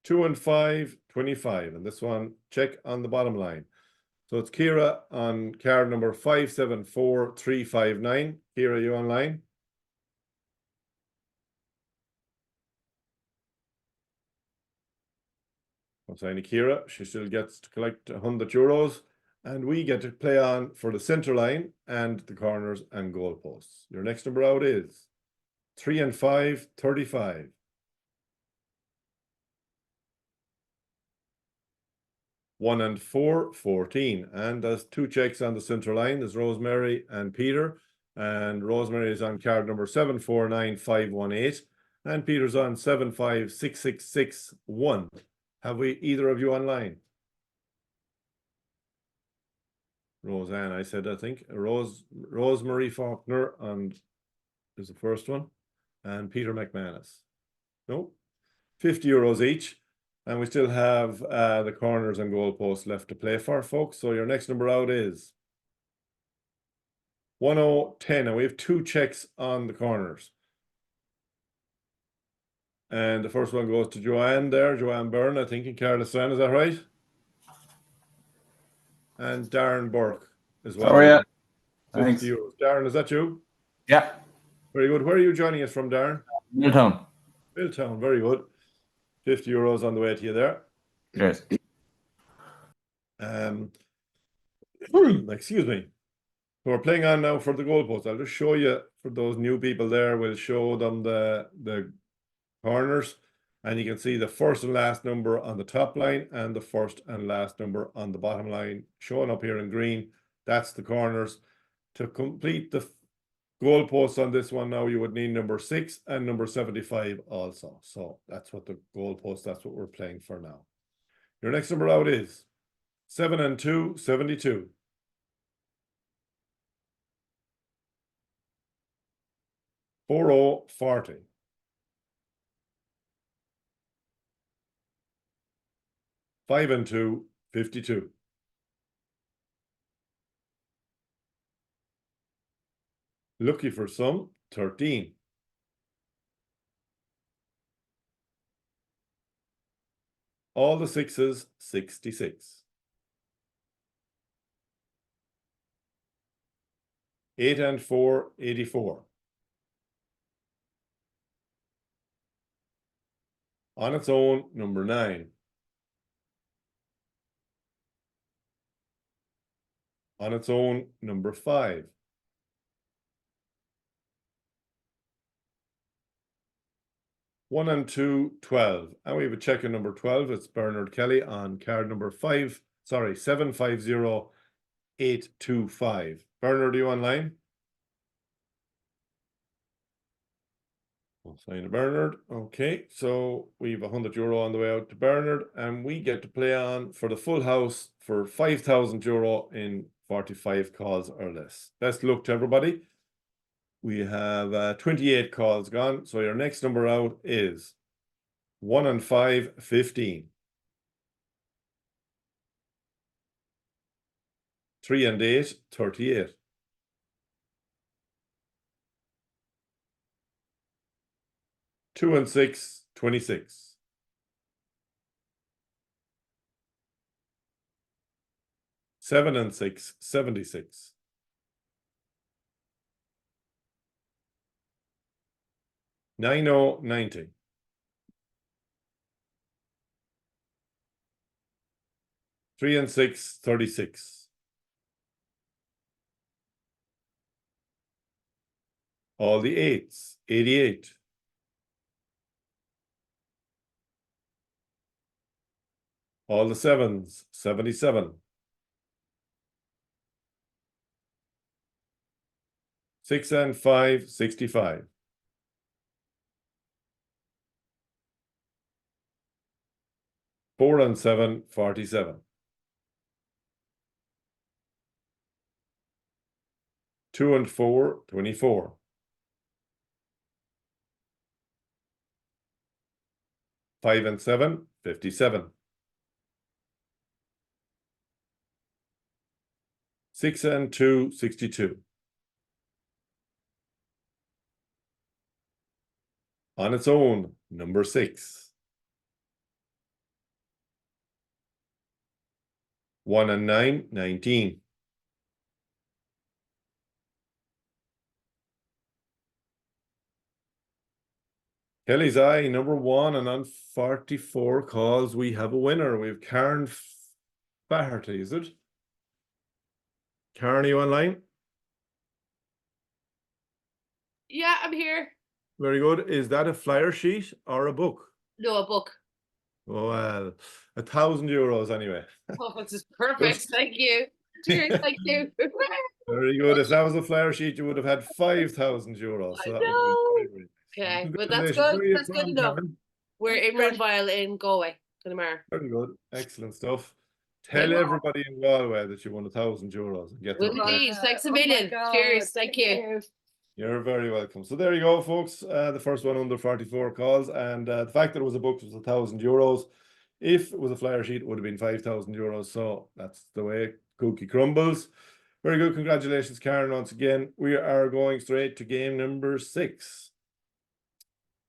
2 and 5, 25. And this one, check on the bottom line. So it's Kira on card number 574359. Kira, you online? I'm signing Kira. She still gets to collect €100, and we get to play on for the center line and the corners and goalposts. Your next number out is 3 and 5, 35. 1 and 4, 14. And there's 2 checks on the center line. There's Rosemary and Peter. And Rosemary is on card number 749518. And Peter's on 756661. Have we either of you online? Roseanne, I said, I think. Rosemary Faulkner is the first one. And Peter McManus. No. €50 each. And we still have the corners and goalposts left to play for, folks. So your next number out is 10. And we have 2 checks on the corners. And the first one goes to Joanne there, Joanne Byrne, I think, in Carlisle. Is that right? And Darren Burke as well. How are you? Thanks. Thanks. Darren, is that you? Yeah, Very good. Where are you joining us from, Darren? Middletown. Milltown. Very good. €50 on the way to you there. Cheers. Excuse me. So we're playing on now for the goalpost. I'll just show you, for those new people there, we'll show them the corners, and you can see the first and last number on the top line and the first and last number on the bottom line showing up here in green. That's the corners. To complete the goalposts on this one now, you would need number 6 and number 75 also. So that's what the goalpost, that's what we're playing for now. Your next number out is 7 and 2, 72. 40, 40. 5 and 2, 52. Lucky for some, 13. All the sixes, 66. 8 and 4, 84. On its own, number 9. On its own, number 5. One and 2, 12. And we have a check in number 12. It's Bernard Kelly on card number 750825. Bernard, are you online? We'll sign to Bernard. Okay, so we have €100 on the way out to Bernard, and we get to play on for the full house for €5,000 in 45 calls or less. Best luck to everybody. We have 28 calls gone. So your next number out is 1 and 5, 15. 3 and 8, 38. 2 and 6, 26. 7 and 6, 76. 90, 90. 3 and 6, 36. All the 8s, 88. All the 7s, 77. 6 and 5, 65. 4 and 7, 47. 2 and 4, 24. 5 and 7, 57. 6 and 2, 62. On its own, number 6. 1 and 9, 19. Kelly's Eye, number 1, and on 44 calls, we have a winner. We have Karen Faherty, is it? Karen, are you online? Yeah, I'm here. Very good. Is that a flyer sheet or a book? No, a book. Oh, well, €1,000 anyway. Oh, this is perfect. Thank you. Cheers. Thank you. Very good. If that was a flyer sheet, you would have had €5,000. So I that would have been know. very, Okay, but Congratulations. that's good. Where are you That's good from, enough. Karen? We're in Redvile in Galway, Connemara. Very good. Excellent stuff. Tell Okay. everybody in Galway that you won €1,000 and get Will them. indeed. Thanks a million. Cheers. Thank you. You're very welcome. So there you go, folks. The first one under 44 calls, and the fact that it was a book was €1,000. If it was a flyer sheet, it would have been €5,000. So that's the way cookie crumbles. Very good. Congratulations, Karen. Once again, we are going straight to game number 6.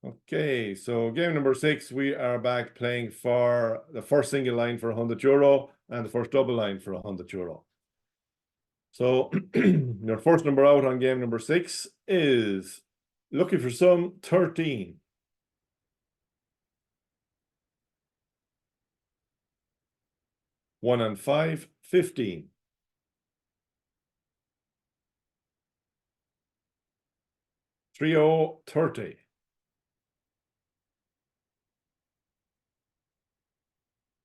Okay, so game number 6, we are back playing for the first single line for €100 and the first double line for €100. So your first number out on game number 6 is looking for some 13. 1 and 5, 15. 30, 30.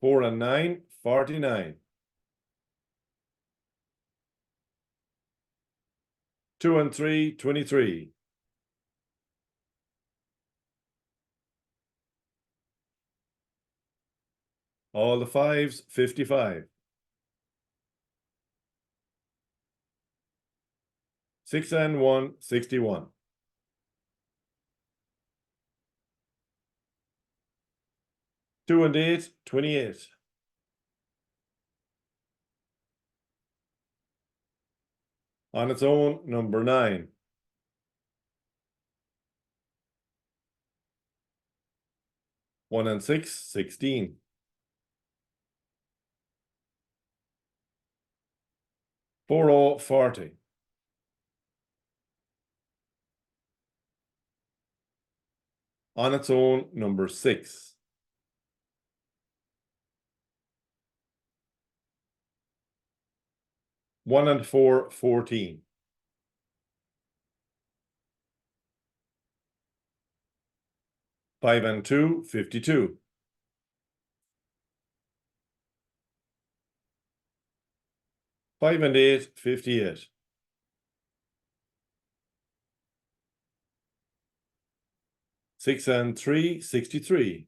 4 and 9, 49. 2 and 3, 23. 'All the 5s, 55. 6 and 1, 61. 2 and 8, 28. On its own, number 9. One and 6, 16. 4, 40. On its own, number 6. 1 and 4, 14. 5 and 2, 52. 5 and 8, 58. 6 and 3, 63.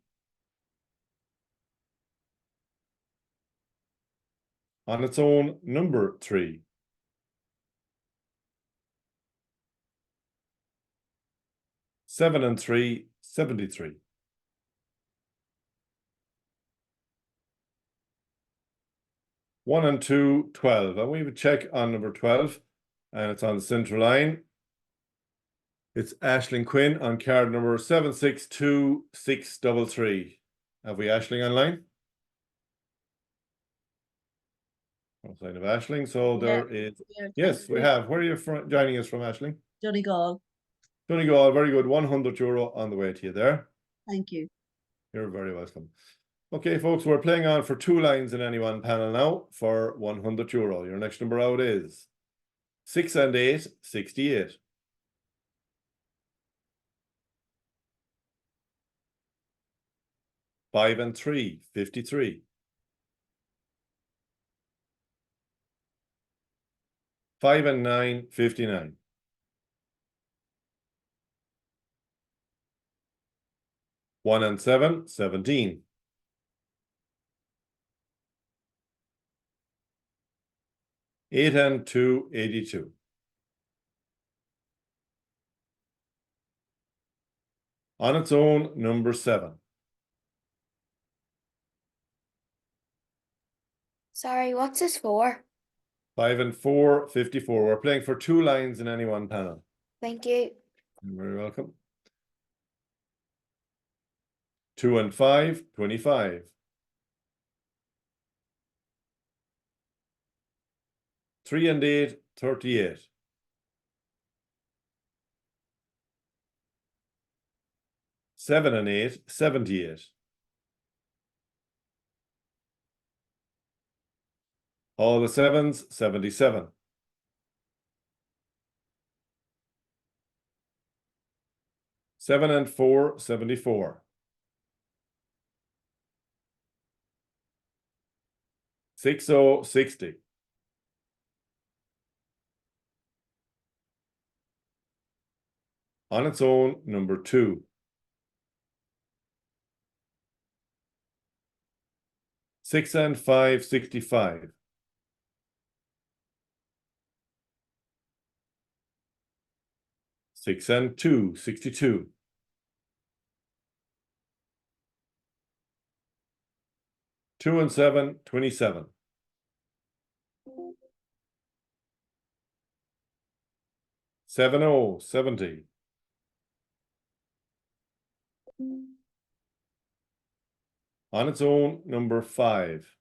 On its own, number 3. 7 and 3, 73. 1 and 2, 12. And we have a check on number 12, and it's on the central line. It's Aisling Quinn on card number 762633. Have we Aisling online? No sign of Aisling, so there is. Yes, we have. Where are you joining us from, Aisling? Donegal. Donegal, very good. €100 on the way to you there. Thank you. You're very welcome. Okay, folks, we're playing on for 2 lines in any one panel now for €100. Your next number out is 6 and 8, 68. 5 and 3, 53. 5 and 9, 59. 1 and 7, 17. 8 and 2, 82. On its own, number 7. Sorry, what's this for? 5 and 4, 54. We're playing for 2 lines in any one panel. Thank you. You're very welcome. 2 and 5, 25. 3 and 8, 38. 7 and 8, 78. All the 7s, 77. 7 and 4, 74. 6, 60. 'On its own, number 2. 6 and 5, 65. 6 and 2, 62. 2 and 7, 27. 7, 70. 'On its own, number 5.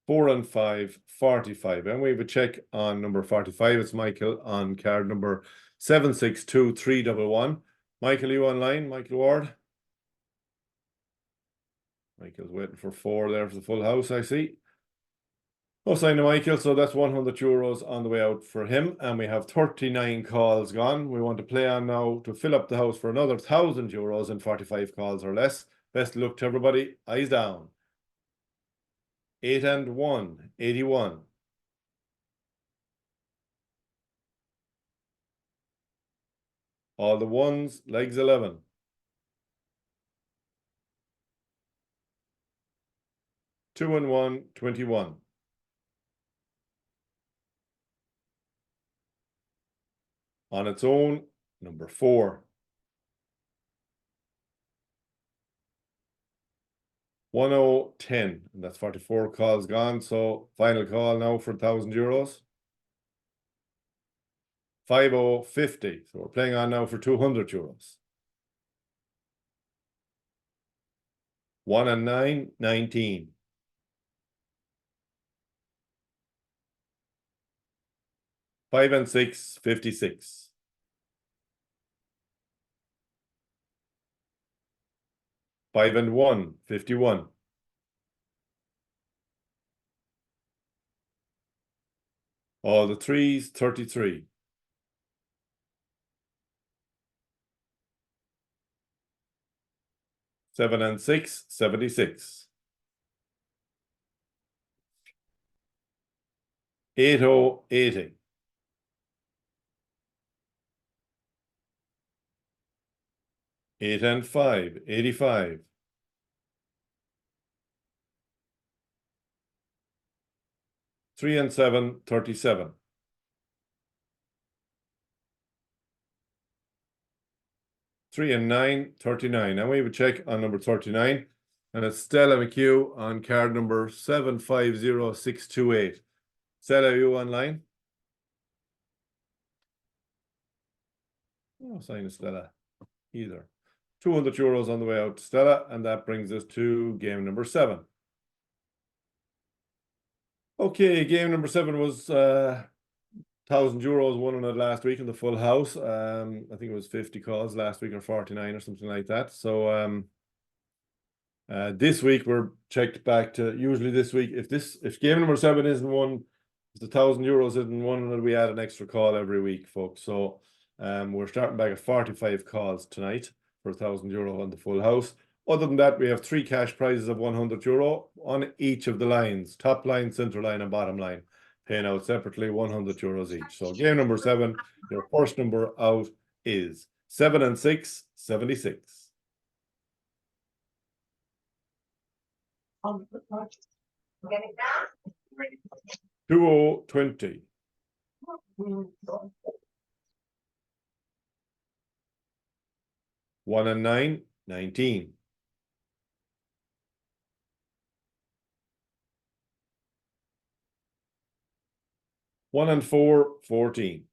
4 and 5, 45. And we have a check on number 45. It's Michael on card number 762311. Michael, you online? Michael Ward? Michael's waiting for 4 there for the full house, I see. No sign of Michael, so that's €100 on the way out for him. And we have 39 calls gone. We want to play on now to fill up the house for another €1,000 in 45 calls or less. Best of luck to everybody. Eyes down. 8 and 1, 81. 'All the 1s, legs 11. 2 and 1, 21. 'On its own, number 4. 1010, and that's 44 calls gone. So final call now for €1,000. 50. So we're playing on now for €200. 1 and 9, 19. 5 and 6, 56. 5 and 1, 51. 3s, 33. 7 and 6, 76. 80. 8 and 5, 85. 3 and 7, 37. 3 and 9, 39. And we have a check on number 39. And it's Stella McHugh on card number 750628. Stella, are you online? No sign of Stella either. €200 on the way out to Stella, and that brings us to game number 7. Okay, game number 7 was €1,000 won on it last week in the full house. I think it was 50 calls last week or 49 or something like that. So this week we're checked back to usually this week. If game number 7 isn't won, if the €1,000 isn't won, we add an extra call every week, folks. So we're starting back at 45 calls tonight for €1,000 on the full house. Other than that, we have 3 cash prizes of €100 on each of the lines: top line, center line, and bottom line, paying out separately €100 each. So game number 7, your first number out is 7 and 6, 76. Getting that? 2020. 1 and 9, 19. 1 and 4, 14.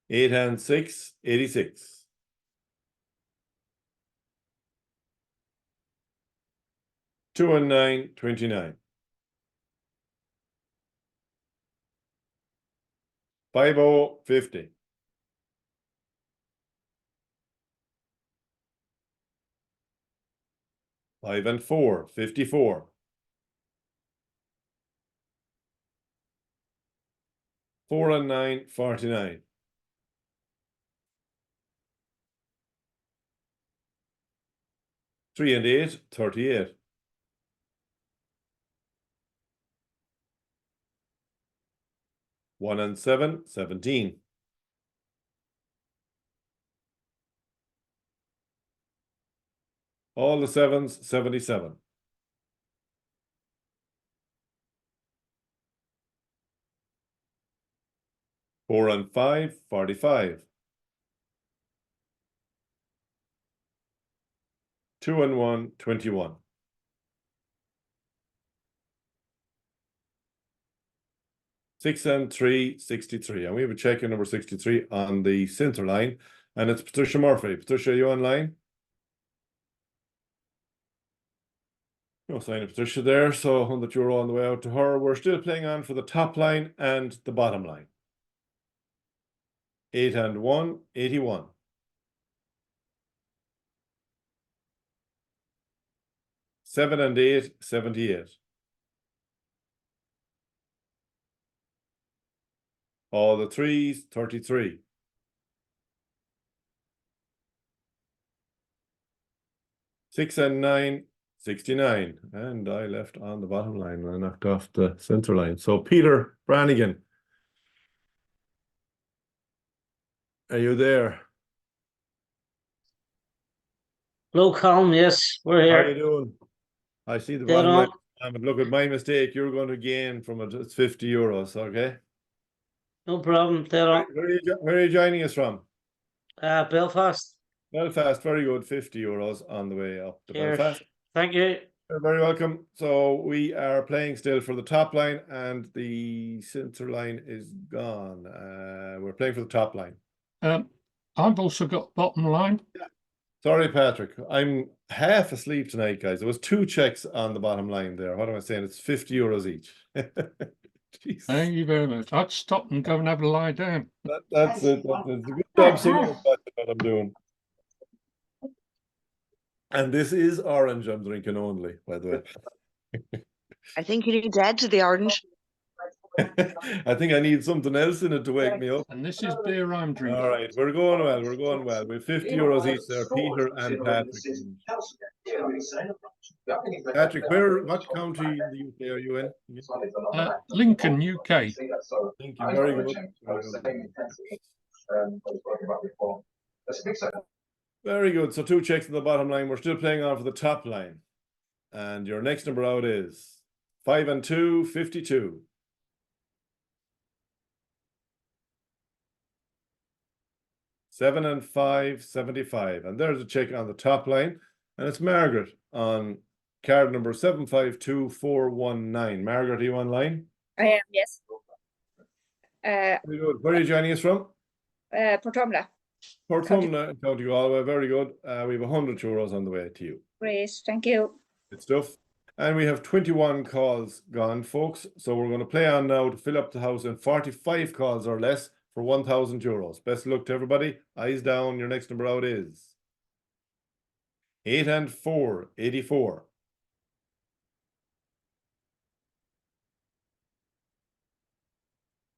8 and 6, 86. 2 and 9, 29. 50, 50. 5 and 4, 54. 4 and 9, 49. 3 and 8, 38. 1 and 7, 17. 7s, 77. 4 and 5, 45. 2 and 1, 21. 6 and 3, 63. And we have a check in number 63 on the center line, and it's Patricia Murphy. Patricia, are you online? No sign of Patricia there, so €100 on the way out to her. We're still playing on for the top line and the bottom line. 8 and 1, 81. 7 and 8, 78. All the 3s, 33. 6 and 9, 69. And I left on the bottom line and I knocked off the center line. So Peter Brannigan, are you there? Hello, Colm. Yes, we're How are you here. doing? I see the Dead bottom line. on. But look at my mistake. You're going to gain from it. It's €50, okay? No problem. Dead on. Where are you joining us from? Belfast. Belfast, very good. €50 on the way up to Cheers. Belfast. Thank you. You're very welcome. So we are playing still for the top line, and the centre line is gone. We're playing for the top line. I've also got bottom line. Sorry, Patrick. I'm half asleep tonight, guys. There was 2 checks on the bottom line there. What am I saying? It's €50 each. Jeez. Thank you very much. I'd stop and go and have a lie down. That's it. That's a good job. Someone's watching what I'm doing. And this is orange I'm drinking only, by the way. I think you need to add to the orange. I think I need something else in it to wake me up. And this is beer I'm drinking. All right, we're going well. We're going well. We have €50 each there, Peter and Patrick. Patrick, what county in the UK are you in? Lincoln, UK. Thank you. Very good. Very good. So 2 checks on the bottom line. We're still playing on for the top line. And your next number out is 5 and 2, 52. 7 and 5, 75. And there's a check on the top line. And it's Margaret on card number 752419. Margaret, are you online? I am, yes. Very good. Where are you joining us from? Portumla. Portumla, County Galway. Very good. We have €100 on the way to you. Great, thank you. Good stuff. And we have 21 calls gone, folks. So we're going to play on now to fill up the house in 45 calls or less for €1,000. Best of luck to everybody. Eyes down. Your next number out is 8 and 4, 84.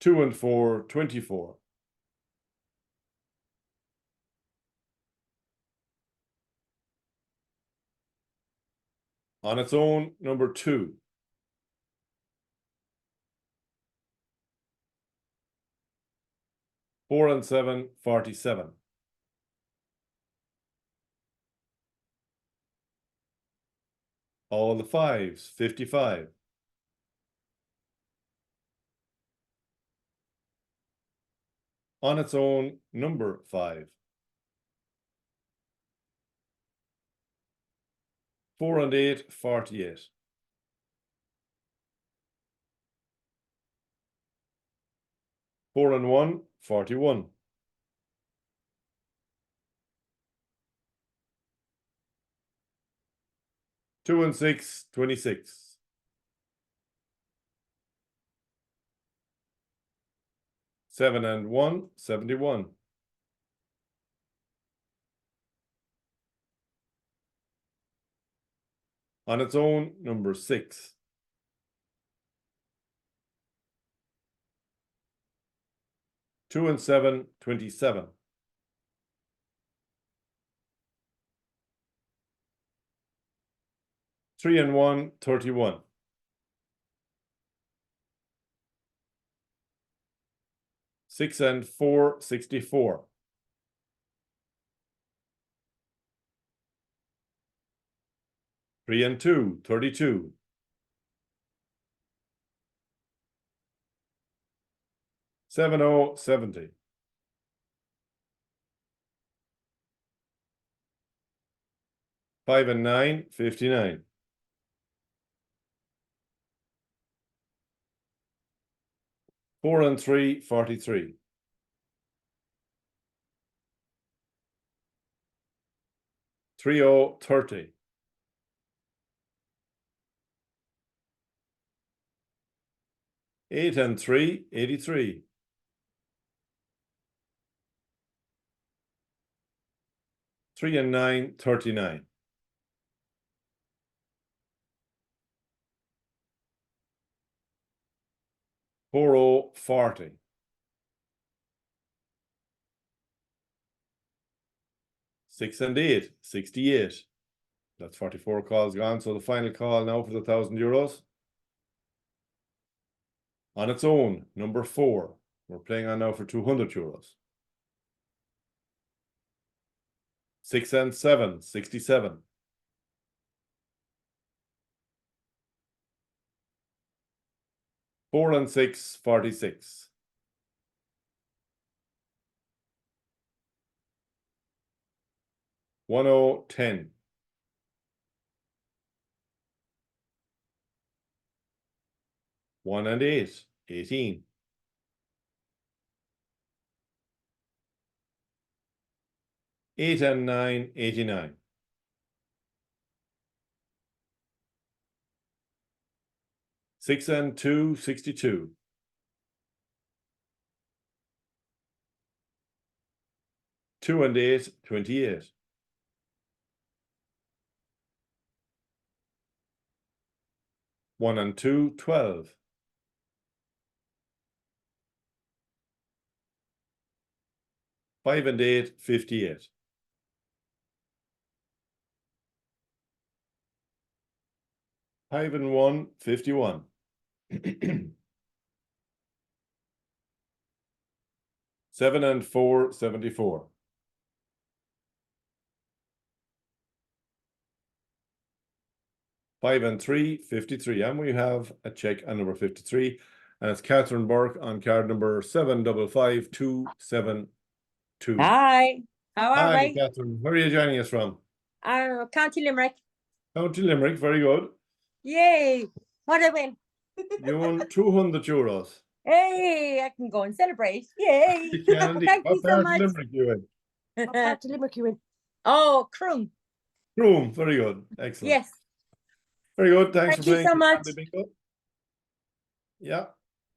2 and 4, 24. 'On its own, number 2. 4 and 7, 47. All the 5s, 55. On its own, number 5. 4 and 8, 48. 4 and 1, 41. 2 and 6, 26. 7 and 1, 71. 'On its own, number 6. 2 and 7, 27. 3 and 1, 31. 6 and 4, 64. 3 and 2, 32. 7, 0, 70. 5 and 9, 59. 4 and 3, 43. 3, 0, 30. 8 and 3, 83. 3 and 9, 39. 4, 0, 40. 6 and 8, 68. That's 44 calls gone. So the final call now for the €1,000. On its own, number 4. We're playing on now for €200. 6 and 7, 67. 4 and 6, 46. 10. 1 and 8, 18. 8 and 9, 89. 6 and 2, 62. 2 and 8, 28. 1 and 2, 12. 5 and 8, 58. 5 and 1, 51. 7 and 4, 74. 5 and 3, 53. And we have a check on number 53. And it's Catherine Burke on card number 755272. Hi, how are Hi, we? Catherine. Where are you joining us from? County Limerick. County Limerick. Very good. Yay! What I win? You won €200. Hey, I can go and celebrate. Yay! You can indeed. Thank you What so part of much. Limerick you in? What part of Limerick you in? Oh, Croom. Room. Very good. Excellent. Yes. Very good. Thanks Thank for you playing. so much. Bingo. Yeah.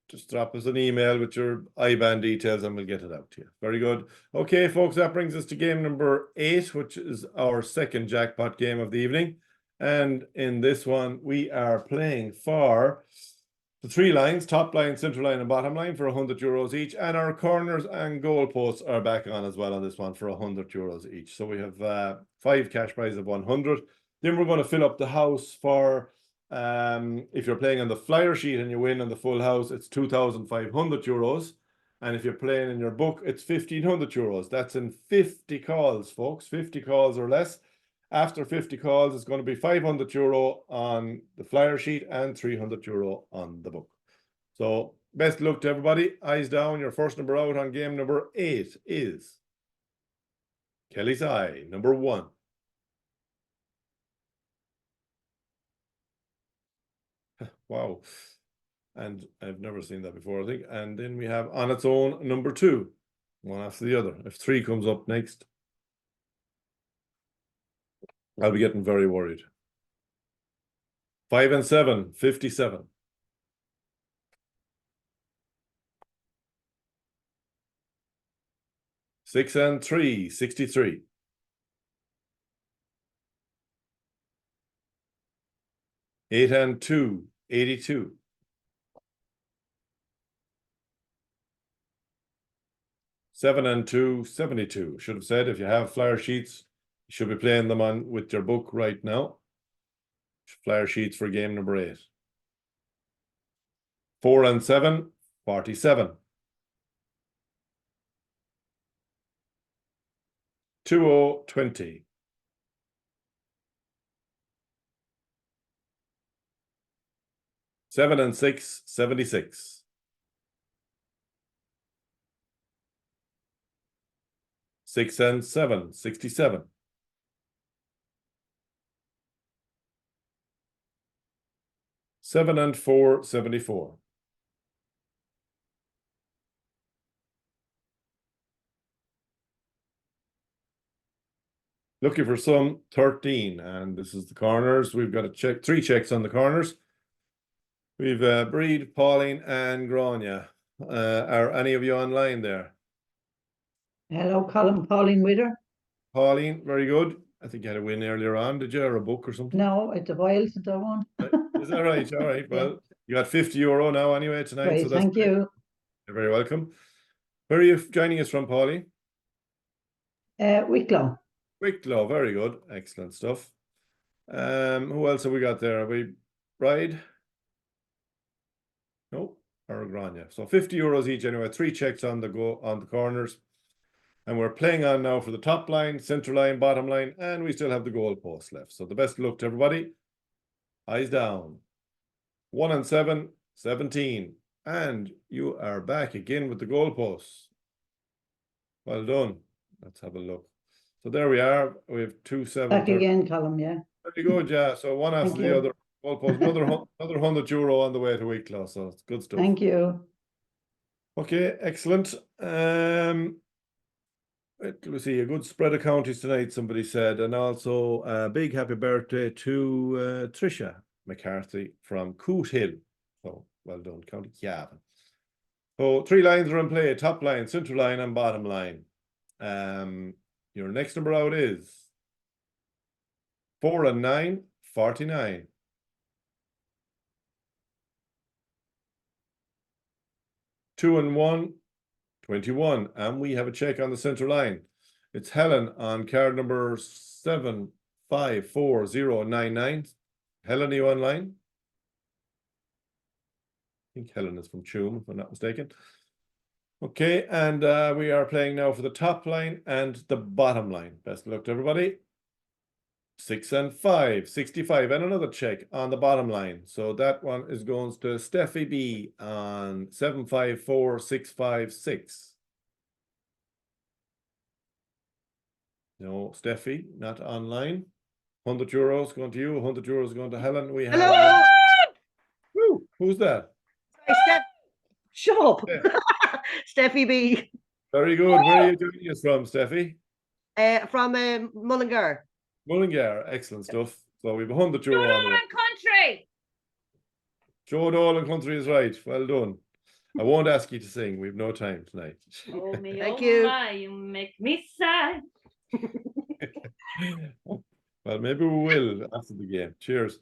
Just drop us an email with your IBAN details and we'll get it out to you. Very good. Okay, folks, that brings us to game number 8, which is our second jackpot game of the evening. And in this one, we are playing for the 3 lines, top line, central line, and bottom line for €100 each. And our corners and goal posts are back on as well on this one for €100 each. So we have 5 cash prize of 100. Then we're going to fill up the house for, if you're playing on the flyer sheet and you win on the full house, it's €2,500. And if you're playing in your book, it's €1,500. That's in 50 calls, folks, 50 calls or less. After 50 calls, it's going to be €500 on the flyer sheet and €300 on the book. So best luck to everybody. Eyes down. Your first number out on game number 8 is Kelly's Eye, number 1. Wow. And I've never seen that before, I think. And then we have On Its Own, number 2. One after the other. If 3 comes up next, I'll be getting very worried. 5 and 7, 57. 6 and 3, 63. 8 and 2, 82. 7 and 2, 72. Should have said if you have flyer sheets, you should be playing them on with your book right now. Flyer sheets for game number 8. 4 and 7, 47. 20, 20. 7 and 6, 76. 6 and 7, 67. 7 and 4, 74. 13, and this is the corners. We've got a check, 3 checks on the corners. We've Breed, Pauline, and Grania. Are any of you online there? Hello, Colm. Pauline Witter. Pauline, very good. I think you had a win earlier on. Did you, or a book or something? No, it's a while since I won. Is that right? All right. Well, you got €50 now anyway tonight. Great, so that's thank great. you. You're very welcome. Where are you joining us from, Pauline? Wicklow. Wicklow, very good. Excellent stuff. Who else have we got there? Have we Bride? No, or Grania. So €50 each anyway. 3 checks on the corners. And we're playing on now for the top line, central line, bottom line, and we still have the goal post left. So the best luck to everybody. Eyes down. 1 and 7, 17. And you are back again with the goal posts. Well done. Let's have a look. So there we are. We have 2 7 Back again, Colm, yeah. Very good, yeah. So one after Thank the you. other. All post another another €100 on the way to Wicklow. So it's good stuff. Thank you. Okay, excellent. Let's see, a good spread of counties tonight, somebody said, and also a big happy birthday to Trisha McCarthy from Coot Hill. So well done, County Cavan. So 3 lines are in play: top line, central line, and bottom line. Your next number out is 4 and 9, 49. 2 and 1, 21, and we have a check on the central line. It's Helen on card number 754099. Helen, are you online? I think Helen is from Tuam, if I'm not mistaken. Okay, and we are playing now for the top line and the bottom line. Best of luck to everybody. 6 and 5, 65, and another check on the bottom line. So that one is going to Steffi B on 754656. No, Steffi, not online. €100 going to you, €100 going to Helen. We have. Hello! Woo, who's that? Shut up. Yeah. Steffi B. Very good. Where are you joining us from, Steffi? From Mullingar. Mullingar, excellent stuff. So we have €100 on the way. Country. Joe Dolan Country is right. Well done. I won't ask you to sing. We have no time tonight. Oh me, Thank oh you. my, you make me sad. Well, maybe we will after the game. Cheers.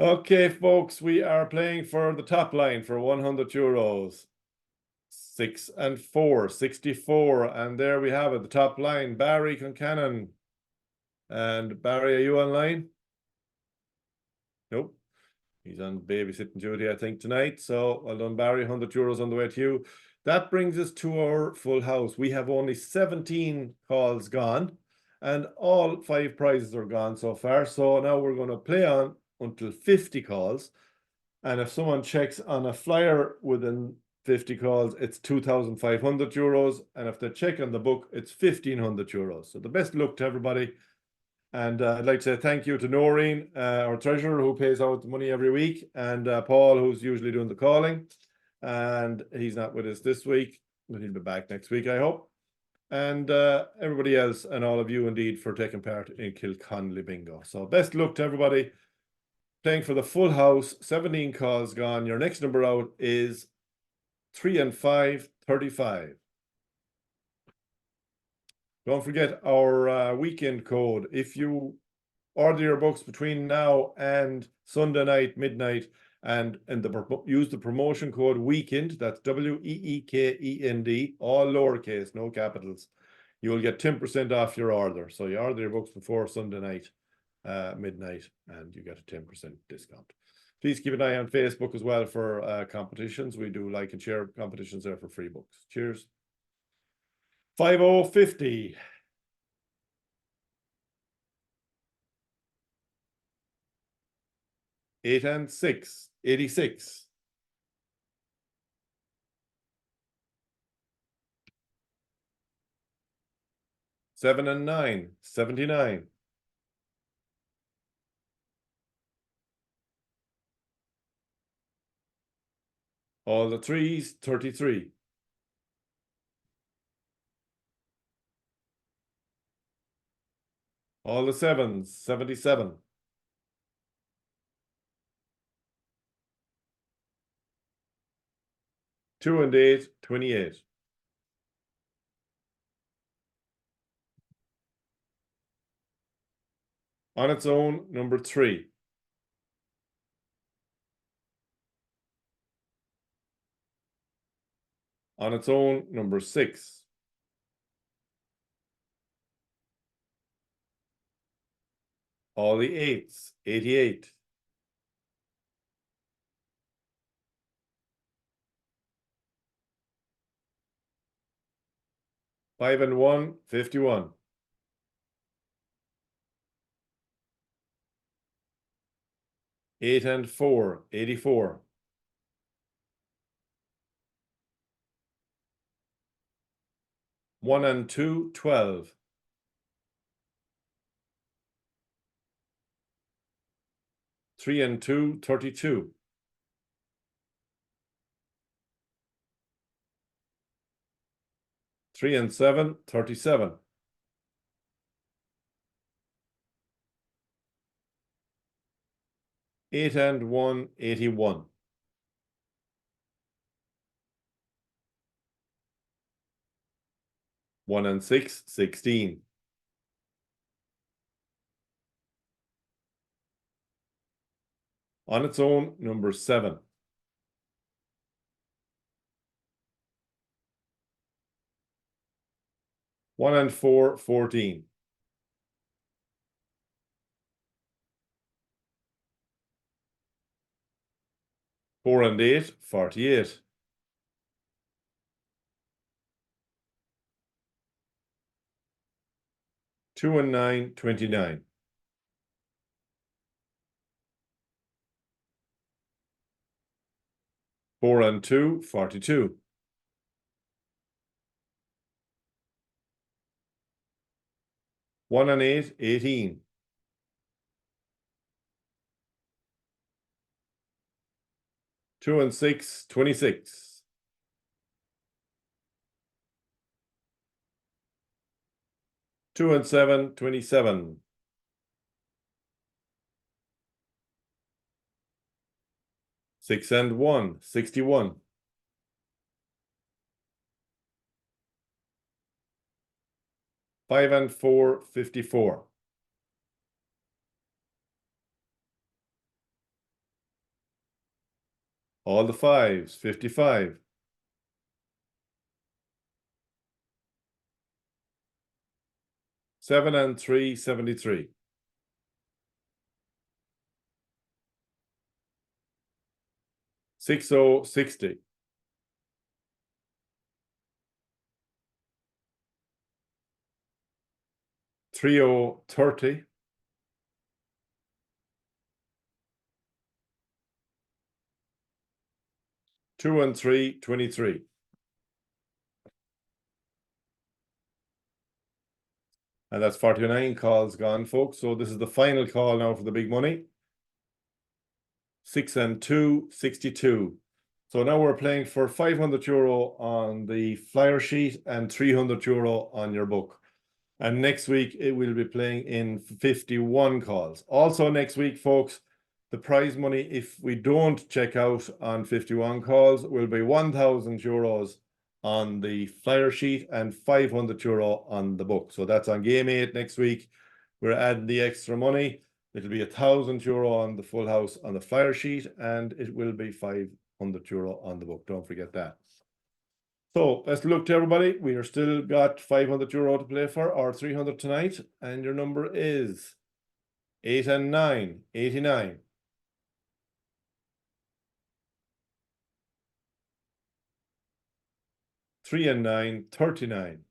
Okay, folks, we are playing for the top line for €100. 6 and 4, 64. And there we have it, the top line, Barry Concannon. And Barry, are you online? Nope. He's on babysitting duty, I think, tonight. So well done, Barry. €100 on the way to you. That brings us to our full house. We have only 17 calls gone, and all 5 prizes are gone so far. So now we're going to play on until 50 calls. And if someone checks on a flyer within 50 calls, it's €2,500. And if they check on the book, it's €1,500. So the best luck to everybody. And I'd like to say thank you to Noreen, our treasurer, who pays out the money every week, and Paul, who's usually doing the calling. And he's not with us this week, but he'll be back next week, I hope. And everybody else, and all of you indeed, for taking part in Kilconly Bingo. So best luck to everybody. Playing for the full house, 17 calls gone. Your next number out is 3 and 5, 35. Don't forget our weekend code. If you order your books between now and Sunday night, midnight, and use the promotion code WEEKEND, that's WEEKEND, all lowercase, no capitals, you will get 10% off your order. So you order your books before Sunday night, midnight, and you get a 10% discount. Please keep an eye on Facebook as well for competitions. We do like and share competitions there for free books. Cheers. 5050. Eight and 6, 86. Seven and 9, 79. All the 3s, 33. All the 7s, 77. Two and 8, 28. On its own, number 3. On its own, number 6. All the 8s, 88. Five and 1, 51. Eight and 4, 84. One and 2, 12. 3 and 2, 32. 3 and 7, 37. 8 and 1, 81. 1 and 6, 16. 'On its own, number 7. 1 and 4, 14. 4 and 8, 48. 2 and 9, 29. 4 and 2, 42. 1 and 8, 18. 2 and 6, 26. 2 and 7, 27. 6 and 1, 61. 5 and 4, 54. 5s, 55. 7 and 3, 73. 6-0, 60. 3-0, 30. 2 and 3, 23. And that's 49 calls gone, folks. So this is the final call now for the big money. 6 and 2, 62. So now we're playing for €500 on the flyer sheet and €300 on your book. And next week it will be playing in 51 calls. Also next week, folks, the prize money, if we don't check out on 51 calls, will be €1,000 on the flyer sheet and €500 on the book. So that's on game 8 next week. We're adding the extra money. It'll be €1,000 on the full house on the flyer sheet, and it will be €500 on the book. Don't forget that. So let's look to everybody. We are still got €500 to play for, or 300 tonight, and your number is 8 and 9, 89. 3 and 9, 39.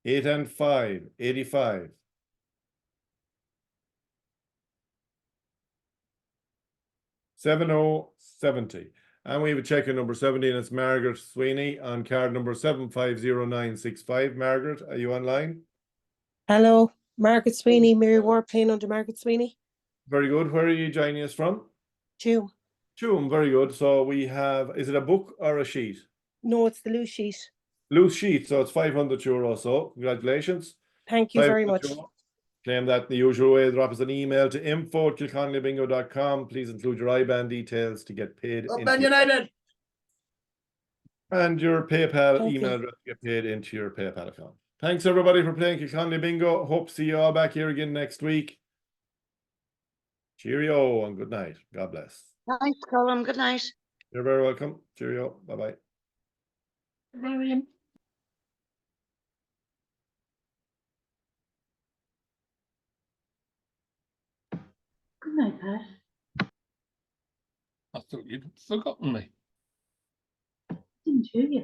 8 and 5, 85. 70, 70. And we have a check in number 17. It's Margaret Sweeney on card number 750965. Margaret, are you online? Hello, Margaret Sweeney, Mary Ward playing under Margaret Sweeney. Very good. Where are you joining us from? June. June, very good. So we have, is it a book or a sheet? No, it's the loose sheet. Loose sheet, so it's €500. So congratulations. Thank you very much. €500. Claim that in the usual way. Drop us an email to info@kilconlybingo.com. Please include your IBAN details to get paid. Up Man United. And your PayPal Thank email you. address to get paid into your PayPal account. Thanks everybody for playing Kilconly Bingo. Hope to see you all back here again next week. Cheerio and good night. God bless. Thanks, Colm. Good night. You're very welcome. Cheerio. Bye-bye. Marion. Good night, Pat. I thought you'd forgotten me. Didn't hear you.